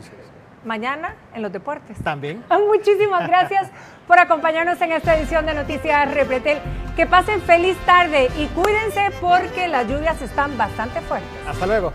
Speaker 3: Mañana en los deportes.
Speaker 4: También.
Speaker 3: Muchísimas gracias por acompañarnos en esta edición de Noticias Repretel. Que pasen feliz tarde y cuídense porque las lluvias están bastante fuertes.
Speaker 4: Hasta luego.